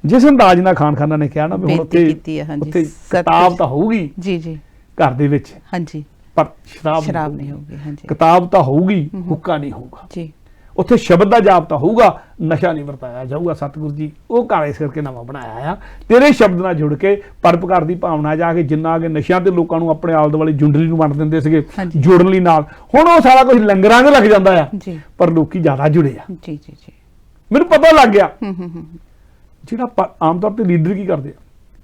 ਜਿਸ ਅੰਦਾਜ਼ ਨਾਲ ਖਾਨਖਾਨਾ ਨੇ ਕਿਹਾ ਨਾ ਵੀ ਹੁਣ ਉੱਥੇ ਕਿਤਾਬ ਤਾਂ ਹੋਊਗੀ ਜੀ ਜੀ ਘਰ ਦੇ ਵਿੱਚ, ਹਾਂਜੀ, ਪਰ ਸ਼ਰਾਬ ਨਹੀਂ ਹੋਊਗੀ। ਹਾਂਜੀ, ਕਿਤਾਬ ਤਾਂ ਹੋਊਗੀ, ਹੁੱਕਾ ਨਹੀਂ ਹੋਊਗਾ ਜੀ। ਉੱਥੇ ਸ਼ਬਦ ਦਾ ਜਾਪ ਤਾਂ ਹੋਊਗਾ, ਨਸ਼ਾ ਨਹੀਂ ਵਰਤਾਇਆ ਜਾਊਗਾ। ਸਤਿਗੁਰੂ ਜੀ ਉਹ ਘਰ ਇਸ ਕਰਕੇ ਨਵਾਂ ਬਣਾਇਆ ਆ, ਤੇਰੇ ਸ਼ਬਦ ਨਾਲ ਜੁੜ ਕੇ ਪਰਉਪਕਾਰ ਦੀ ਭਾਵਨਾ ਜਾ ਕੇ, ਜਿੰਨਾ ਅਗੇ ਨਸ਼ਿਆਂ ਤੇ ਲੋਕਾਂ ਨੂੰ ਆਪਣੇ ਆਲੇ ਦੁਆਲੇ ਜੁੰਡਲੀ ਨੂੰ ਵੰਡ ਦਿੰਦੇ ਸੀਗੇ ਜੁੜਨ ਲਈ ਨਾਲ, ਹੁਣ ਉਹ ਸਾਰਾ ਕੁਝ ਲੰਗਰਾਂ 'ਚ ਲੱਗ ਜਾਂਦਾ ਆ, ਪਰ ਲੋਕੀ ਜ਼ਿਆਦਾ ਜੁੜੇ ਆ। ਜੀ ਜੀ ਜੀ, ਮੈਨੂੰ ਪਤਾ ਲੱਗ ਗਿਆ। ਜਿਹੜਾ ਆਮ ਤੌਰ ਤੇ ਲੀਡਰ ਕੀ ਕਰਦੇ ਆ,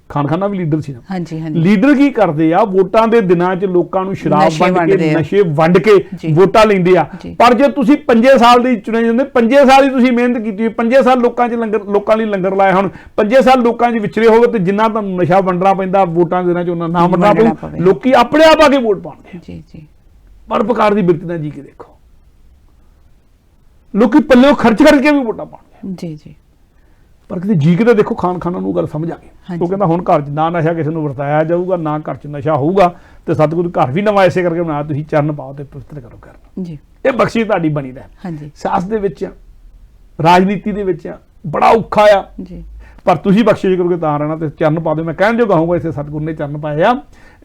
ਖਾਨਖਾਨਾ ਵੀ ਲੀਡਰ ਸੀ ਨਾ, ਹਾਂਜੀ ਹਾਂਜੀ, ਲੀਡਰ ਕੀ ਕਰਦੇ ਆ, ਵੋਟਾਂ ਦੇ ਦਿਨਾਂ 'ਚ ਲੋਕਾਂ ਨੂੰ ਸ਼ਰਾਬ ਵੰਡ ਕੇ, ਨਸ਼ੇ ਵੰਡ ਕੇ ਵੋਟਾਂ ਲੈਂਦੇ ਆ। ਪਰ ਜੇ ਤੁਸੀਂ 5 ਸਾਲ ਦੀ ਚੁਣੇ ਜਾਂਦੇ, 5 ਸਾਲ ਹੀ ਤੁਸੀਂ ਮਿਹਨਤ ਕੀਤੀ ਹੋਈ, 5 ਸਾਲ ਲੋਕਾਂ ਲਈ ਲੰਗਰ ਲਾਇਆ, ਹੁਣ 5 ਸਾਲ ਲੋਕਾਂ 'ਚ ਵਿਚਰੇ ਹੋਵੇ ਤੇ ਜਿੰਨਾ ਤੁਹਾਨੂੰ ਨਸ਼ਾ ਵੰਡਣਾ ਪੈਂਦਾ ਵੋਟਾਂ ਦੇ ਦਿਨਾਂ 'ਚ, ਉਹਨਾਂ ਨਾ ਵੰਡਣਾ ਪਊ, ਲੋਕੀ ਆਪਣੇ ਆਪ ਆ ਕੇ ਵੋਟ ਪਾਉਣਗੇ। ਜੀ ਜੀ, ਪਰਉਪਕਾਰ ਦੀ ਬਿਰਤੀ ਨਾਲ ਜੀ ਕੇ ਦੇਖੋ, ਲੋਕੀ ਪੱਲਿਓਂ ਖਰਚ ਕਰਕੇ ਵੀ ਵੋਟਾਂ ਪਾਉਣਗੇ। ਜੀ ਜੀ, ਪਰ ਕਿਤੇ ਜੀ ਕੇ ਤਾਂ ਦੇਖੋ, ਖਾਨਖਾਨਾ ਨੂੰ ਗੱਲ ਸਮਝ ਆ ਗਈ। ਉਹ ਕਹਿੰਦਾ ਹੁਣ ਘਰ 'ਚ ਨਾ ਨਸ਼ਾ ਕਿਸੇ ਨੂੰ ਵਰਤਾਇਆ ਜਾਊਗਾ, ਨਾ ਘਰ 'ਚ ਨਸ਼ਾ ਹੋਊਗਾ, ਤੇ ਸਤਿਗੁਰੂ ਘਰ ਵੀ ਨਵਾਂ ਇਸੇ ਕਰਕੇ ਬਣਾਇਆ, ਤੁਸੀਂ ਚਰਨ ਪਾਓ ਤੇ ਪਵਿੱਤਰ ਕਰੋ ਘਰ। ਜੀ, ਇਹ ਬਖਸ਼ਿਸ਼ ਤੁਹਾਡੀ ਬਣੀ ਰਹਿ। ਹਾਂਜੀ, ਸਿਆਸਤ ਦੇ ਵਿੱਚ, ਰਾਜਨੀਤੀ ਦੇ ਵਿੱਚ ਬੜਾ ਔਖਾ ਆ ਜੀ, ਪਰ ਤੁਸੀਂ ਬਖਸ਼ਿਸ਼ ਕਰੋਗੇ ਤਾਂ ਰਹਿਣਾ, ਤੇ ਚਰਨ ਪਾ ਦਿਓ। ਮੈਂ ਕਹਿਣ ਜੋਗਾ ਹੋਊਗਾ, ਇੱਥੇ ਸਤਿਗੁਰੂ ਨੇ ਚਰਨ ਪਾਏ ਆ,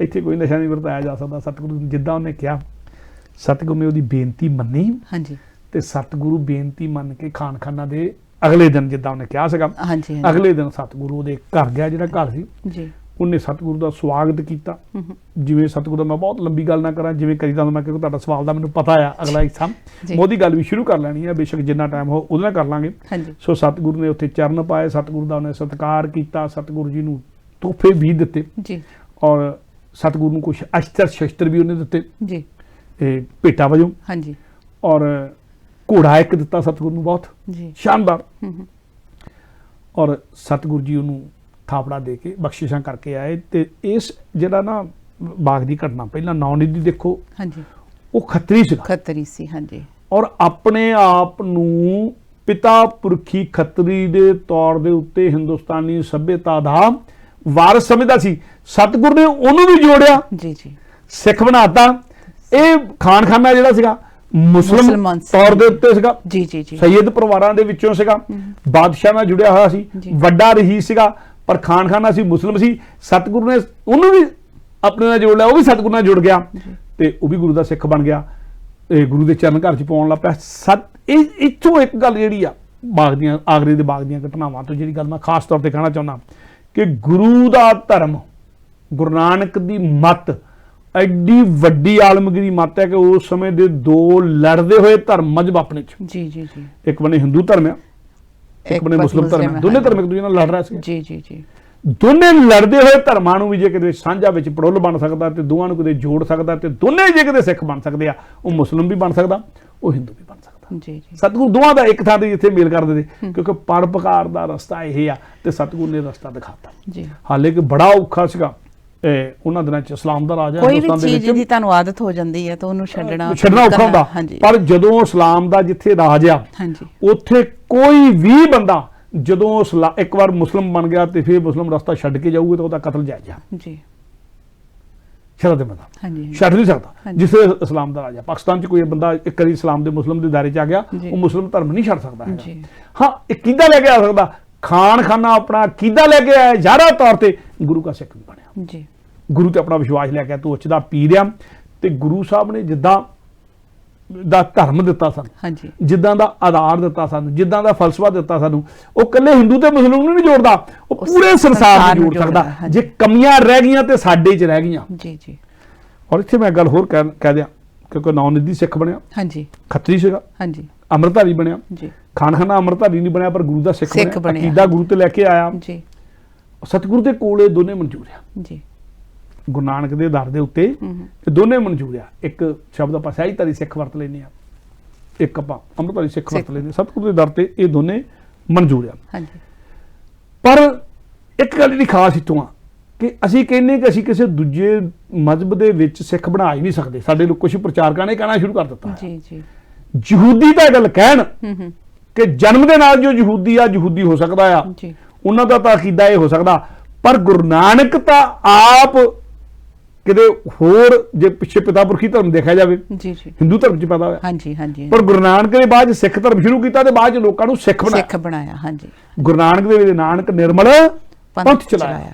ਇੱਥੇ ਕੋਈ ਨਸ਼ਾ ਨਹੀਂ ਵਰਤਾਇਆ ਜਾ ਸਕਦਾ। ਸਤਿਗੁਰੂ ਜਿੱਦਾਂ ਉਹਨੇ ਕਿਹਾ, ਸਤਿਗੁਰੂ ਨੇ ਉਹਦੀ ਬੇਨਤੀ ਮੰਨੀ। ਹਾਂਜੀ, ਤੇ ਸਤਿਗੁਰੂ ਬੇਨਤੀ ਮੰਨ ਕੇ ਖਾਨਖਾਨਾ ਦੇ ਅਗਲੇ ਦਿਨ, ਜਿੱਦਾਂ ਉਹਨੇ ਕਿਹਾ ਸੀਗਾ, ਅਗਲੇ ਦਿਨ ਸਤਿਗੁਰੂ ਉਹਦੇ ਘਰ ਗਿਆ, ਜਿਹੜਾ ਘਰ ਸੀ ਜੀ, ਉਹਨੇ ਸਤਿਗੁਰੂ ਦਾ ਸਵਾਗਤ ਕੀਤਾ। ਜਿਵੇਂ ਸਤਿਗੁਰੂ ਦਾ, ਮੈਂ ਬਹੁਤ ਲੰਬੀ ਗੱਲ ਨਾ ਕਰਾਂ, ਜਿਵੇਂ ਕਰੀਦਾ ਮੈਂ, ਕਿਉਂਕਿ ਤੁਹਾਡਾ ਸਵਾਲ ਦਾ ਮੈਨੂੰ ਪਤਾ ਆ, ਅਗਲਾ ਹਿੱਸਾ ਉਹਦੀ ਗੱਲ ਵੀ ਸ਼ੁਰੂ ਕਰ ਲੈਣੀ ਆ, ਬੇਸ਼ੱਕ ਜਿੰਨਾ ਟਾਈਮ ਹੋ ਉਹਦੇ ਨਾਲ ਕਰ ਲਾਂਗੇ। ਸੋ ਸਤਿਗੁਰੂ ਨੇ ਉੱਥੇ ਚਰਨ ਪਾਏ, ਸਤਿਗੁਰੂ ਦਾ ਉਹਨੇ ਸਤਿਕਾਰ ਕੀਤਾ, ਸਤਿਗੁਰੂ ਜੀ ਨੂੰ ਤੋਹਫੇ ਵੀ ਦਿੱਤੇ ਜੀ, ਔਰ ਸਤਿਗੁਰੂ ਨੂੰ ਕੁਝ ਅਸਤਰ ਸ਼ਸਤਰ ਵੀ ਉਹਨੇ ਦਿੱਤੇ ਜੀ, ਇਹ ਭੇਟਾ ਵਜੋਂ। ਹਾਂਜੀ, ਔਰ ਘੋੜਾ ਇੱਕ ਦਿੱਤਾ ਸਤਿਗੁਰੂ ਨੂੰ, ਬਹੁਤ ਸ਼ਾਨਦਾਰ। ਔਰ ਸਤਿਗੁਰੂ ਜੀ ਉਹਨੂੰ ਥਾਪੜਾ ਦੇ ਕੇ ਬਖਸ਼ਿਸ਼ਾਂ ਕਰਕੇ ਆਏ। ਤੇ ਇਸ ਜਿਹੜਾ ਨਾ ਬਾਗ ਦੀ ਘਟਨਾ, ਪਹਿਲਾਂ ਨੌਨਿਧੀ ਦੇਖੋ, ਹਾਂਜੀ, ਉਹ ਖੱਤਰੀ ਸੀ। ਹਾਂਜੀ, ਔਰ ਆਪਣੇ ਆਪ ਨੂੰ ਪਿਤਾ ਪੁਰਖੀ ਖੱਤਰੀ ਦੇ ਤੌਰ ਦੇ ਉੱਤੇ ਹਿੰਦੁਸਤਾਨੀ ਸੱਭਿਅਤਾ ਦਾ ਵਾਰਸ ਸਮਝਦਾ ਸੀ। ਸਤਿਗੁਰੂ ਨੇ ਉਹਨੂੰ ਵੀ ਜੋੜਿਆ ਜੀ ਜੀ, ਸਿੱਖ ਬਣਾਤਾ। ਇਹ ਖਾਨਖਾਨਾ ਜਿਹੜਾ ਸੀਗਾ ਮੁਸਲਮ ਤੌਰ ਦੇ ਉੱਤੇ ਸੀਗਾ ਜੀ ਜੀ ਜੀ, ਸੈਯਦ ਪਰਿਵਾਰਾਂ ਦੇ ਵਿੱਚੋਂ ਸੀਗਾ, ਬਾਦਸ਼ਾਹ ਨਾਲ ਜੁੜਿਆ ਹੋਇਆ ਸੀ, ਵੱਡਾ ਰਹੀਸ ਸੀਗਾ, ਪਰ ਖਾਨਖਾਨਾ ਸੀ, ਮੁਸਲਮ ਸੀ। ਸਤਿਗੁਰੂ ਨੇ ਉਹਨੂੰ ਵੀ ਆਪਣੇ ਨਾਲ ਜੋੜ ਲਿਆ, ਉਹ ਵੀ ਸਤਿਗੁਰੂ ਨਾਲ ਜੁੜ ਗਿਆ, ਤੇ ਉਹ ਵੀ ਗੁਰੂ ਦਾ ਸਿੱਖ ਬਣ ਗਿਆ, ਤੇ ਗੁਰੂ ਦੇ ਚਰਨ ਘਰ 'ਚ ਪਾਉਣ ਲੱਗ ਪਿਆ। ਇੱਥੋਂ ਇੱਕ ਗੱਲ ਜਿਹੜੀ ਆ ਬਾਗ ਦੀਆਂ, ਆਗਰੇ ਦੇ ਬਾਗ ਦੀਆਂ ਘਟਨਾਵਾਂ ਤੋਂ, ਜਿਹੜੀ ਗੱਲ ਮੈਂ ਖਾਸ ਤੌਰ ਤੇ ਕਹਿਣਾ ਚਾਹੁੰਦਾ ਕਿ ਗੁਰੂ ਦਾ ਧਰਮ, ਗੁਰੂ ਨਾਨਕ ਦੀ ਮੱਤ ਐਡੀ ਵੱਡੀ ਆਲਮਗੀਰੀ ਮੱਤ ਹੈ ਕਿ ਉਸ ਸਮੇਂ ਦੇ ਦੋ ਲੜਦੇ ਹੋਏ ਧਰਮ ਮਜ਼ਹਬ ਆਪਣੇ ਚ ਜੀ ਜੀ ਜੀ ਇੱਕ ਬਣੇ ਹਿੰਦੂ ਧਰਮ ਆ, ਇੱਕ ਬਣੇ ਮੁਸਲਿਮ ਧਰਮ ਆ, ਦੋਨੇ ਧਰਮ ਇੱਕ ਦੂਜੇ ਨਾਲ ਲੜ ਰਹੇ ਸੀ। ਜੀ ਜੀ ਜੀ ਦੋਨੇ ਲੜਦੇ ਹੋਏ ਧਰਮਾਂ ਨੂੰ ਵੀ ਜੇ ਕਿਤੇ ਸਾਂਝਾ ਵਿੱਚ ਪੜੁੱਲ ਬਣ ਸਕਦਾ ਤੇ ਦੋਵਾਂ ਨੂੰ ਕਿਤੇ ਜੋੜ ਸਕਦਾ ਤੇ ਦੋਨੇ ਜੇ ਕਿਤੇ ਸਿੱਖ ਬਣ ਸਕਦੇ ਆ, ਉਹ ਮੁਸਲਿਮ ਵੀ ਬਣ ਸਕਦਾ, ਉਹ ਹਿੰਦੂ ਵੀ ਬਣ ਸਕਦਾ। ਜੀ ਜੀ ਸਤਿਗੁਰੂ ਦੋਵਾਂ ਦਾ ਇੱਕ ਥਾਂ ਤੇ ਜਿੱਥੇ ਮੇਲ ਕਰਦੇ ਨੇ, ਕਿਉਂਕਿ ਪਰਉਪਕਾਰ ਦਾ ਰਸਤਾ ਇਹ ਆ ਤੇ ਸਤਿਗੁਰੂ ਨੇ ਰਸਤਾ ਦਿਖਾਤਾ ਜੀ। ਹਾਲੇ ਕਿ ਬੜਾ ਔਖਾ ਸੀਗਾ ਉਹਨਾਂ ਦਿਨਾਂ ਚ ਇਸਲਾਮ ਦਾ ਰਾਜ ਹੈ ਕੋਈ ਵੀ ਚੀਜ਼ ਦੀ ਤੁਹਾਨੂੰ ਆਦਤ ਹੋ ਜਾਂਦੀ ਹੈ ਤਾਂ ਉਹਨੂੰ ਛੱਡਣਾ ਔਖਾ ਹੁੰਦਾ। ਪਰ ਜਦੋਂ ਇਸਲਾਮ ਦਾ ਜਿੱਥੇ ਰਾਜ ਆ, ਉੱਥੇ ਕੋਈ ਵੀ ਬੰਦਾ ਜਦੋਂ ਇੱਕ ਵਾਰ ਮੁਸਲਿਮ ਬਣ ਗਿਆ ਤੇ ਫਿਰ ਮੁਸਲਿਮ ਰਸਤਾ ਛੱਡ ਕੇ ਜਾਊਗਾ ਤਾਂ ਉਹਦਾ ਕਤਲ ਜਾਇਜ਼ ਆ ਜੀ। ਸ਼ਰਤ ਦੇ ਬੰਦਾ ਛੱਡ ਨਹੀਂ ਸਕਦਾ ਜਿਸ ਇਸਲਾਮ ਦਾ ਰਾਜ ਆ। ਪਾਕਿਸਤਾਨ ਚ ਕੋਈ ਬੰਦਾ ਇੱਕ ਵਾਰੀ ਇਸਲਾਮ ਦੇ ਮੁਸਲਿਮ ਦੇ ਦਾਇਰੇ ਚ ਆ ਗਿਆ, ਉਹ ਮੁਸਲਿਮ ਧਰਮ ਨਹੀਂ ਛੱਡ ਸਕਦਾ ਹੈਗਾ। ਹਾਂ, ਅਕੀਦਾ ਲੈ ਕੇ ਆ ਸਕਦਾ, ਖਾਨ ਖਾਨਾ ਆਪਣਾ ਅਕੀਦਾ ਲੈ ਕੇ ਆਇਆ, ਜ਼ਾਹਰਾ ਤੌਰ ਤੇ ਗੁਰੂ ਦਾ ਸਿੱਖ ਨਹੀਂ ਬਣਿਆ ਜੀ। ਗੁਰੂ ਤੇ ਆਪਣਾ ਵਿਸ਼ਵਾਸ ਲੈ ਕੇ ਤੂੰ ਉੱਚਦਾ ਪੀ ਰਿਹਾ, ਤੇ ਗੁਰੂ ਸਾਹਿਬ ਨੇ ਜਿੱਦਾਂ ਦਾ ਧਰਮ ਦਿੱਤਾ ਸਾਨੂੰ, ਜਿੱਦਾਂ ਦਾ ਆਧਾਰ ਦਿੱਤਾ ਸਾਨੂੰ, ਜਿੱਦਾਂ ਦਾ ਫਲਸਫਾ ਦਿੱਤਾ ਸਾਨੂੰ, ਉਹ ਇਕੱਲੇ ਹਿੰਦੂ ਤੇ ਮੁਸਲਿਮ ਨੂੰ ਨਹੀਂ ਜੋੜਦਾ, ਉਹ ਪੂਰੇ ਸੰਸਾਰ ਨੂੰ ਜੋੜ ਸਕਦਾ। ਜੇ ਕਮੀਆਂ ਰਹਿ ਗਈਆਂ ਤੇ ਸਾਡੇ 'ਚ ਰਹਿ ਗਈਆਂ ਜੀ ਜੀ। ਔਰ ਇੱਥੇ ਮੈਂ ਗੱਲ ਹੋਰ ਕਹਿ ਦਿਆਂ, ਕਿਉਂਕਿ ਨੌਨਿੱਧੀ ਸਿੱਖ ਬਣਿਆ, ਖੱਤਰੀ ਸੀਗਾ, ਅੰਮ੍ਰਿਤਧਾਰੀ ਬਣਿਆ, ਖਾਨਖਾਨਾ ਅੰਮ੍ਰਿਤਧਾਰੀ ਨਹੀਂ ਬਣਿਆ ਪਰ ਗੁਰੂ ਦਾ ਸਿੱਖ ਬਣਿਆ, ਅਕੀਦਾ ਗੁਰੂ ਤੇ ਲੈ ਕੇ ਆਇਆ। ਸਤਿਗੁਰੂ ਦੇ ਕੋਲ ਇਹ ਦੋਨੇ ਮਨਜ਼ੂਰ ਆ ਜੀ। ਗੁਰੂ ਨਾਨਕ ਦੇ ਦਰ ਦੇ ਉੱਤੇ ਇਹ ਦੋਨੇ ਮਨਜ਼ੂਰ ਆ। ਇੱਕ ਸ਼ਬਦ ਆਪਾਂ ਸਹਿਜਧਾਰੀ ਸਿੱਖ ਵਰਤ ਲੈਂਦੇ ਆ, ਇੱਕ ਆਪਾਂ ਅੰਮ੍ਰਿਤਧਾਰੀ ਸਿੱਖ ਵਰਤ ਲੈਂਦੇ। ਸਤਿਗੁਰੂ ਦੇ ਦਰ ਤੇ ਇਹ ਦੋਨੇ ਮਨਜ਼ੂਰ ਆ। ਪਰ ਇੱਕ ਗੱਲ ਜਿਹੜੀ ਖਾਸ ਇੱਥੋਂ ਆ ਕਿ ਅਸੀਂ ਕਹਿੰਦੇ ਕਿ ਅਸੀਂ ਕਿਸੇ ਦੂਜੇ ਮਜ਼ਹਬ ਦੇ ਵਿੱਚ ਸਿੱਖ ਬਣਾ ਹੀ ਨਹੀਂ ਸਕਦੇ। ਸਾਡੇ ਲੋਕ ਕੁਝ ਪ੍ਰਚਾਰਕਾਂ ਨੇ ਕਹਿਣਾ ਸ਼ੁਰੂ ਕਰ ਦਿੱਤਾ ਜੀ ਜੀ, ਯਹੂਦੀ ਤਾਂ ਗੱਲ ਕਹਿਣ ਕਿ ਜਨਮ ਦੇ ਨਾਲ ਜੋ ਯਹੂਦੀ ਆ ਯਹੂਦੀ ਹੋ ਸਕਦਾ ਆ, ਉਹਨਾਂ ਦਾ ਤਾਂ ਅਕੀਦਾ ਇਹ ਹੋ ਸਕਦਾ। ਪਰ ਗੁਰੂ ਨਾਨਕ ਤਾਂ ਆਪ ਕਿਤੇ ਹੋਰ ਜੇ ਪਿੱਛੇ ਪਿਤਾ ਪੁਰਖੀ ਧਰਮ ਦੇਖਿਆ ਜਾਵੇ ਹਿੰਦੂ ਧਰਮ ਚ ਪੈਦਾ ਹੋਇਆ, ਪਰ ਗੁਰੂ ਨਾਨਕ ਦੇ ਬਾਅਦ ਸਿੱਖ ਧਰਮ ਸ਼ੁਰੂ ਕੀਤਾ ਤੇ ਬਾਅਦ ਚ ਲੋਕਾਂ ਨੂੰ ਸਿੱਖ ਬਣਾਇਆ। ਗੁਰੂ ਨਾਨਕ ਦੇ ਨਾਨਕ ਨਿਰਮਲ ਪੰਥ ਚਲਾਇਆ,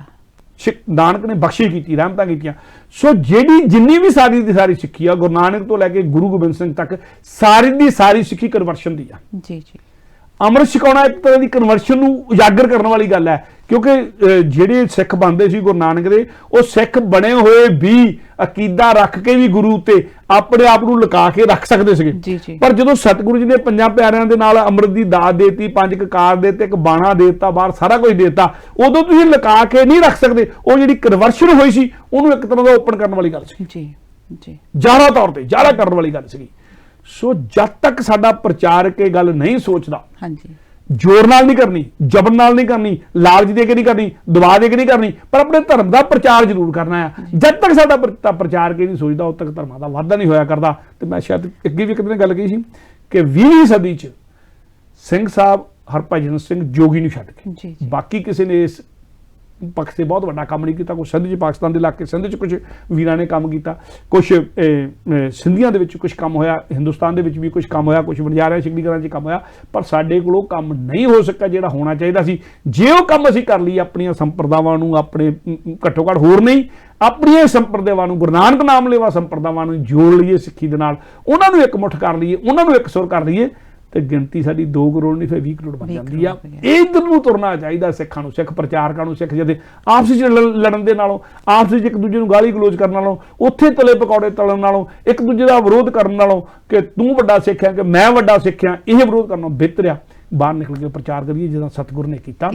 ਨਾਨਕ ਨੇ ਬਖਸ਼ੀ ਕੀਤੀ, ਰਹਿਮਤਾਂ ਕੀਤੀਆਂ। ਸੋ ਜਿਹੜੀ ਜਿੰਨੀ ਵੀ ਸਾਰੀ ਦੀ ਸਾਰੀ ਸਿੱਖੀ ਆ, ਗੁਰੂ ਨਾਨਕ ਤੋਂ ਲੈ ਕੇ ਗੁਰੂ ਗੋਬਿੰਦ ਸਿੰਘ ਤੱਕ ਸਾਰੀ ਦੀ ਸਾਰੀ ਸਿੱਖੀ ਕਨਵਰਸ਼ਨ ਦੀ ਆ ਜੀ ਜੀ। ਅੰਮ੍ਰਿਤ ਛਕਾਉਣਾ ਇੱਕ ਤਰ੍ਹਾਂ ਦੀ ਕਨਵਰਸ਼ਨ ਨੂੰ ਉਜਾਗਰ ਕਰਨ ਵਾਲੀ ਗੱਲ ਹੈ, ਕਿਉਂਕਿ ਜਿਹੜੇ ਸਿੱਖ ਬਣਦੇ ਸੀ ਗੁਰੂ ਨਾਨਕ ਦੇ, ਉਹ ਸਿੱਖ ਬਣੇ ਹੋਏ ਵੀ ਅਕੀਦਾ ਰੱਖ ਕੇ ਵੀ ਗੁਰੂ ਉੱਤੇ ਆਪਣੇ ਆਪ ਨੂੰ ਲੁਕਾ ਕੇ ਰੱਖ ਸਕਦੇ ਸੀਗੇ। ਪਰ ਜਦੋਂ ਸਤਿਗੁਰੂ ਜੀ ਨੇ ਪੰਜਾਂ ਪਿਆਰਿਆਂ ਦੇ ਨਾਲ ਅੰਮ੍ਰਿਤ ਦੀ ਦਾਤ ਦੇਤੀ, 5 ਕਕਾਰ ਦੇਤੇ, ਇੱਕ ਬਾਣਾ ਦੇਤਾ, ਬਾਹਰ ਸਾਰਾ ਕੁਝ ਦੇਤਾ, ਉਦੋਂ ਤੁਸੀਂ ਲੁਕਾ ਕੇ ਨਹੀਂ ਰੱਖ ਸਕਦੇ। ਉਹ ਜਿਹੜੀ ਕਨਵਰਸ਼ਨ ਹੋਈ ਸੀ ਉਹਨੂੰ ਇੱਕ ਤਰ੍ਹਾਂ ਦਾ ਓਪਨ ਕਰਨ ਵਾਲੀ ਗੱਲ ਸੀ ਜੀ ਜੀ, ਜ਼ਾਹਰਾ ਤੌਰ ਤੇ ਜ਼ਾਹਰਾ ਕਰਨ ਵਾਲੀ ਗੱਲ ਸੀਗੀ। ਸੋ ਜਦ ਤੱਕ ਸਾਡਾ ਪ੍ਰਚਾਰਕ ਇਹ ਗੱਲ ਨਹੀਂ ਸੋਚਦਾ, ਜ਼ੋਰ ਨਾਲ ਨਹੀਂ ਕਰਨੀ, ਜ਼ਬਰ ਨਾਲ ਨਹੀਂ ਕਰਨੀ, ਲਾਲਚ ਦੇ ਕੇ ਨਹੀਂ ਕਰਨੀ, ਦਬਾ ਦੇ ਕੇ ਨਹੀਂ ਕਰਨੀ, ਪਰ ਆਪਣੇ ਧਰਮ ਦਾ ਪ੍ਰਚਾਰ ਜ਼ਰੂਰ ਕਰਨਾ ਹੈ। ਜਦ ਤੱਕ ਸਾਡਾ ਪ੍ਰਚਾਰਕ ਇਹ ਨਹੀਂ ਸੋਚਦਾ, ਉਦ ਤੱਕ ਧਰਮਾਂ ਦਾ ਵਾਧਾ ਨਹੀਂ ਹੋਇਆ ਕਰਦਾ। ਤੇ ਮੈਂ ਸ਼ਾਇਦ ਅੱਗੇ ਵੀ ਇੱਕ ਦਿਨ ਗੱਲ ਕਹੀ ਸੀ ਕਿ 20ਵੀਂ ਸਦੀ 'ਚ ਸਿੰਘ ਸਾਹਿਬ ਹਰਭਜਨ ਸਿੰਘ ਜੋਗੀ ਨੂੰ ਛੱਡ ਕੇ ਬਾਕੀ ਕਿਸੇ ਨੇ ਇਸ ਪੱਖ ਤੇ ਬਹੁਤ ਵੱਡਾ ਕੰਮ ਨਹੀਂ ਕੀਤਾ। ਕੁਛ ਸਿੰਧ 'ਚ, ਪਾਕਿਸਤਾਨ ਦੇ ਇਲਾਕੇ ਸਿੰਧ 'ਚ ਕੁਝ ਵੀਰਾਂ ਨੇ ਕੰਮ ਕੀਤਾ, ਕੁਛ ਸਿੰਧੀਆਂ ਦੇ ਵਿੱਚ ਕੁਛ ਕੰਮ ਹੋਇਆ, ਹਿੰਦੁਸਤਾਨ ਦੇ ਵਿੱਚ ਵੀ ਕੁਛ ਕੰਮ ਹੋਇਆ, ਕੁਛ ਵਣਜਾਰਿਆਂ ਸਿੱਖੀਕਰਨ 'ਚ ਕੰਮ ਹੋਇਆ, ਪਰ ਸਾਡੇ ਕੋਲੋਂ ਕੰਮ ਨਹੀਂ ਹੋ ਸਕਿਆ ਜਿਹੜਾ ਹੋਣਾ ਚਾਹੀਦਾ ਸੀ। ਜੇ ਉਹ ਕੰਮ ਅਸੀਂ ਕਰ ਲਈਏ, ਆਪਣੀਆਂ ਸੰਪਰਦਾਵਾਂ ਨੂੰ, ਆਪਣੇ ਘੱਟੋ ਘੱਟ ਹੋਰ ਨਹੀਂ ਆਪਣੀਆਂ ਸੰਪਰਦਾਵਾਂ ਨੂੰ, ਗੁਰੂ ਨਾਨਕ ਨਾਮ ਲੈਵਾ ਸੰਪਰਦਾਵਾਂ ਨੂੰ ਜੋੜ ਲਈਏ ਸਿੱਖੀ ਦੇ ਨਾਲ, ਉਹਨਾਂ ਨੂੰ ਇੱਕ ਮੁੱਠ ਕਰ ਲਈਏ, ਉਹਨਾਂ ਨੂੰ ਇੱਕ ਸੁਰ ਕਰ ਲਈਏ, ਤੇ ਗਿਣਤੀ ਸਾਡੀ 2 ਕਰੋੜ ਨਹੀਂ ਫਿਰ 20 ਕਰੋੜ ਬਣ ਜਾਂਦੀ ਆ। ਇਧਰ ਨੂੰ ਤੁਰਨਾ ਚਾਹੀਦਾ ਸਿੱਖਾਂ ਨੂੰ, ਸਿੱਖ ਪ੍ਰਚਾਰਕਾਂ ਨੂੰ। ਸਿੱਖ ਜਦੇ ਆਪਸ ਵਿੱਚ ਲੜਨ ਦੇ ਨਾਲੋਂ, ਆਪਸ ਵਿੱਚ ਇੱਕ ਦੂਜੇ ਨੂੰ ਗਾਲੀ ਗਲੋਚ ਕਰਨ ਨਾਲੋਂ, ਉੱਥੇ ਤਲੇ ਪਕੌੜੇ ਤਲਣ ਨਾਲੋਂ, ਇੱਕ ਦੂਜੇ ਦਾ ਵਿਰੋਧ ਕਰਨ ਨਾਲੋਂ ਕਿ ਤੂੰ ਵੱਡਾ ਸਿੱਖ ਹੈ ਕਿ ਮੈਂ ਵੱਡਾ ਸਿੱਖ ਹਾਂ, ਇਹ ਵਿਰੋਧ ਕਰਨਾ ਬਿਹਤਰ ਆ। ਬਾਹਰ ਨਿਕਲ ਕੇ ਪ੍ਰਚਾਰ ਕਰੀਏ ਜਿੱਦਾਂ ਸਤਿਗੁਰ ਨੇ ਕੀਤਾ,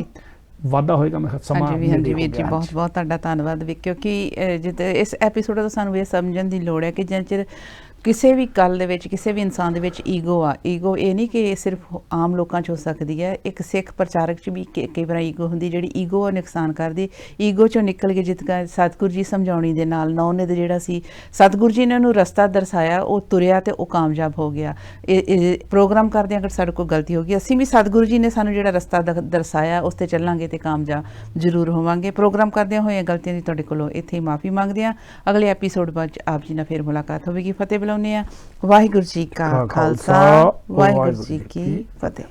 ਵਾਧਾ ਹੋਏਗਾ। ਮੈਂ ਸਮਾਂ ਵੀਰ ਜੀ ਬਹੁਤ ਬਹੁਤ ਤੁਹਾਡਾ ਧੰਨਵਾਦ ਵੀ, ਕਿਉਂਕਿ ਜਿੱਦਾਂ ਇਸ ਐਪੀਸੋਡ ਤੋਂ ਸਾਨੂੰ ਇਹ ਸਮਝਣ ਦੀ ਲੋੜ ਹੈ ਕਿ ਜਿੰਨਾ ਚਿਰ ਕਿਸੇ ਵੀ ਗੱਲ ਦੇ ਵਿੱਚ, ਕਿਸੇ ਵੀ ਇਨਸਾਨ ਦੇ ਵਿੱਚ ਈਗੋ ਆ, ਈਗੋ ਇਹ ਨਹੀਂ ਕਿ ਸਿਰਫ ਆਮ ਲੋਕਾਂ 'ਚ ਹੋ ਸਕਦੀ ਹੈ, ਇੱਕ ਸਿੱਖ ਪ੍ਰਚਾਰਕ 'ਚ ਵੀ ਕਈ ਵਾਰ ਈਗੋ ਹੁੰਦੀ, ਜਿਹੜੀ ਈਗੋ ਆ ਨੁਕਸਾਨ ਕਰਦੀ। ਈਗੋ 'ਚੋਂ ਨਿਕਲ ਕੇ ਜਿੱਦਾਂ ਸਤਿਗੁਰੂ ਜੀ ਸਮਝਾਉਣੀ ਦੇ ਨਾਲ ਨੌਨਿੱਧ ਜਿਹੜਾ ਸੀ, ਸਤਿਗੁਰੂ ਜੀ ਨੇ ਉਹਨੂੰ ਰਸਤਾ ਦਰਸਾਇਆ, ਉਹ ਤੁਰਿਆ ਤੇ ਉਹ ਕਾਮਯਾਬ ਹੋ ਗਿਆ। ਇਹ ਪ੍ਰੋਗਰਾਮ ਕਰਦੇ ਅਗਰ ਸਾਡੇ ਕੋਲ ਗਲਤੀ ਹੋ ਗਈ, ਅਸੀਂ ਵੀ ਸਤਿਗੁਰੂ ਜੀ ਨੇ ਸਾਨੂੰ ਜਿਹੜਾ ਰਸਤਾ ਦਰਸਾਇਆ ਉਸ 'ਤੇ ਚੱਲਾਂਗੇ ਤੇ ਕਾਮਯਾਬ ਜ਼ਰੂਰ ਹੋਵਾਂਗੇ। ਪ੍ਰੋਗਰਾਮ ਕਰਦਿਆਂ ਹੋਈਆਂ ਗਲਤੀਆਂ ਦੀ ਤੁਹਾਡੇ ਕੋਲੋਂ ਇੱਥੇ ਹੀ ਮਾਫੀ ਮੰਗਦੇ ਹਾਂ। ਅਗਲੇ ਐਪੀਸੋਡ ਬਾਅਦ ਆਪ ਜੀ ਨਾਲ ਫਿਰ ਮੁਲਾਕਾਤ ਹੋਵੇਗੀ। ਫਤਿਹ ਬੁਲਾਉਂਦੇ ਹਾਂ। ਵਾਹਿਗੁਰੂ ਜੀ ਕਾ ਖਾਲਸਾ, ਵਾਹਿਗੁਰੂ ਜੀ ਕੀ ਫਤਿਹ।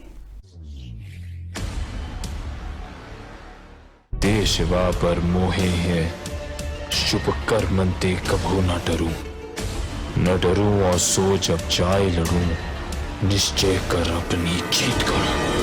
देश पर मोहे है, शुभ कर्म ते कभू न डरूं, न डरूं और सोच अब जाए लड़ूं, निश्चय कर अपनी जीत करूं।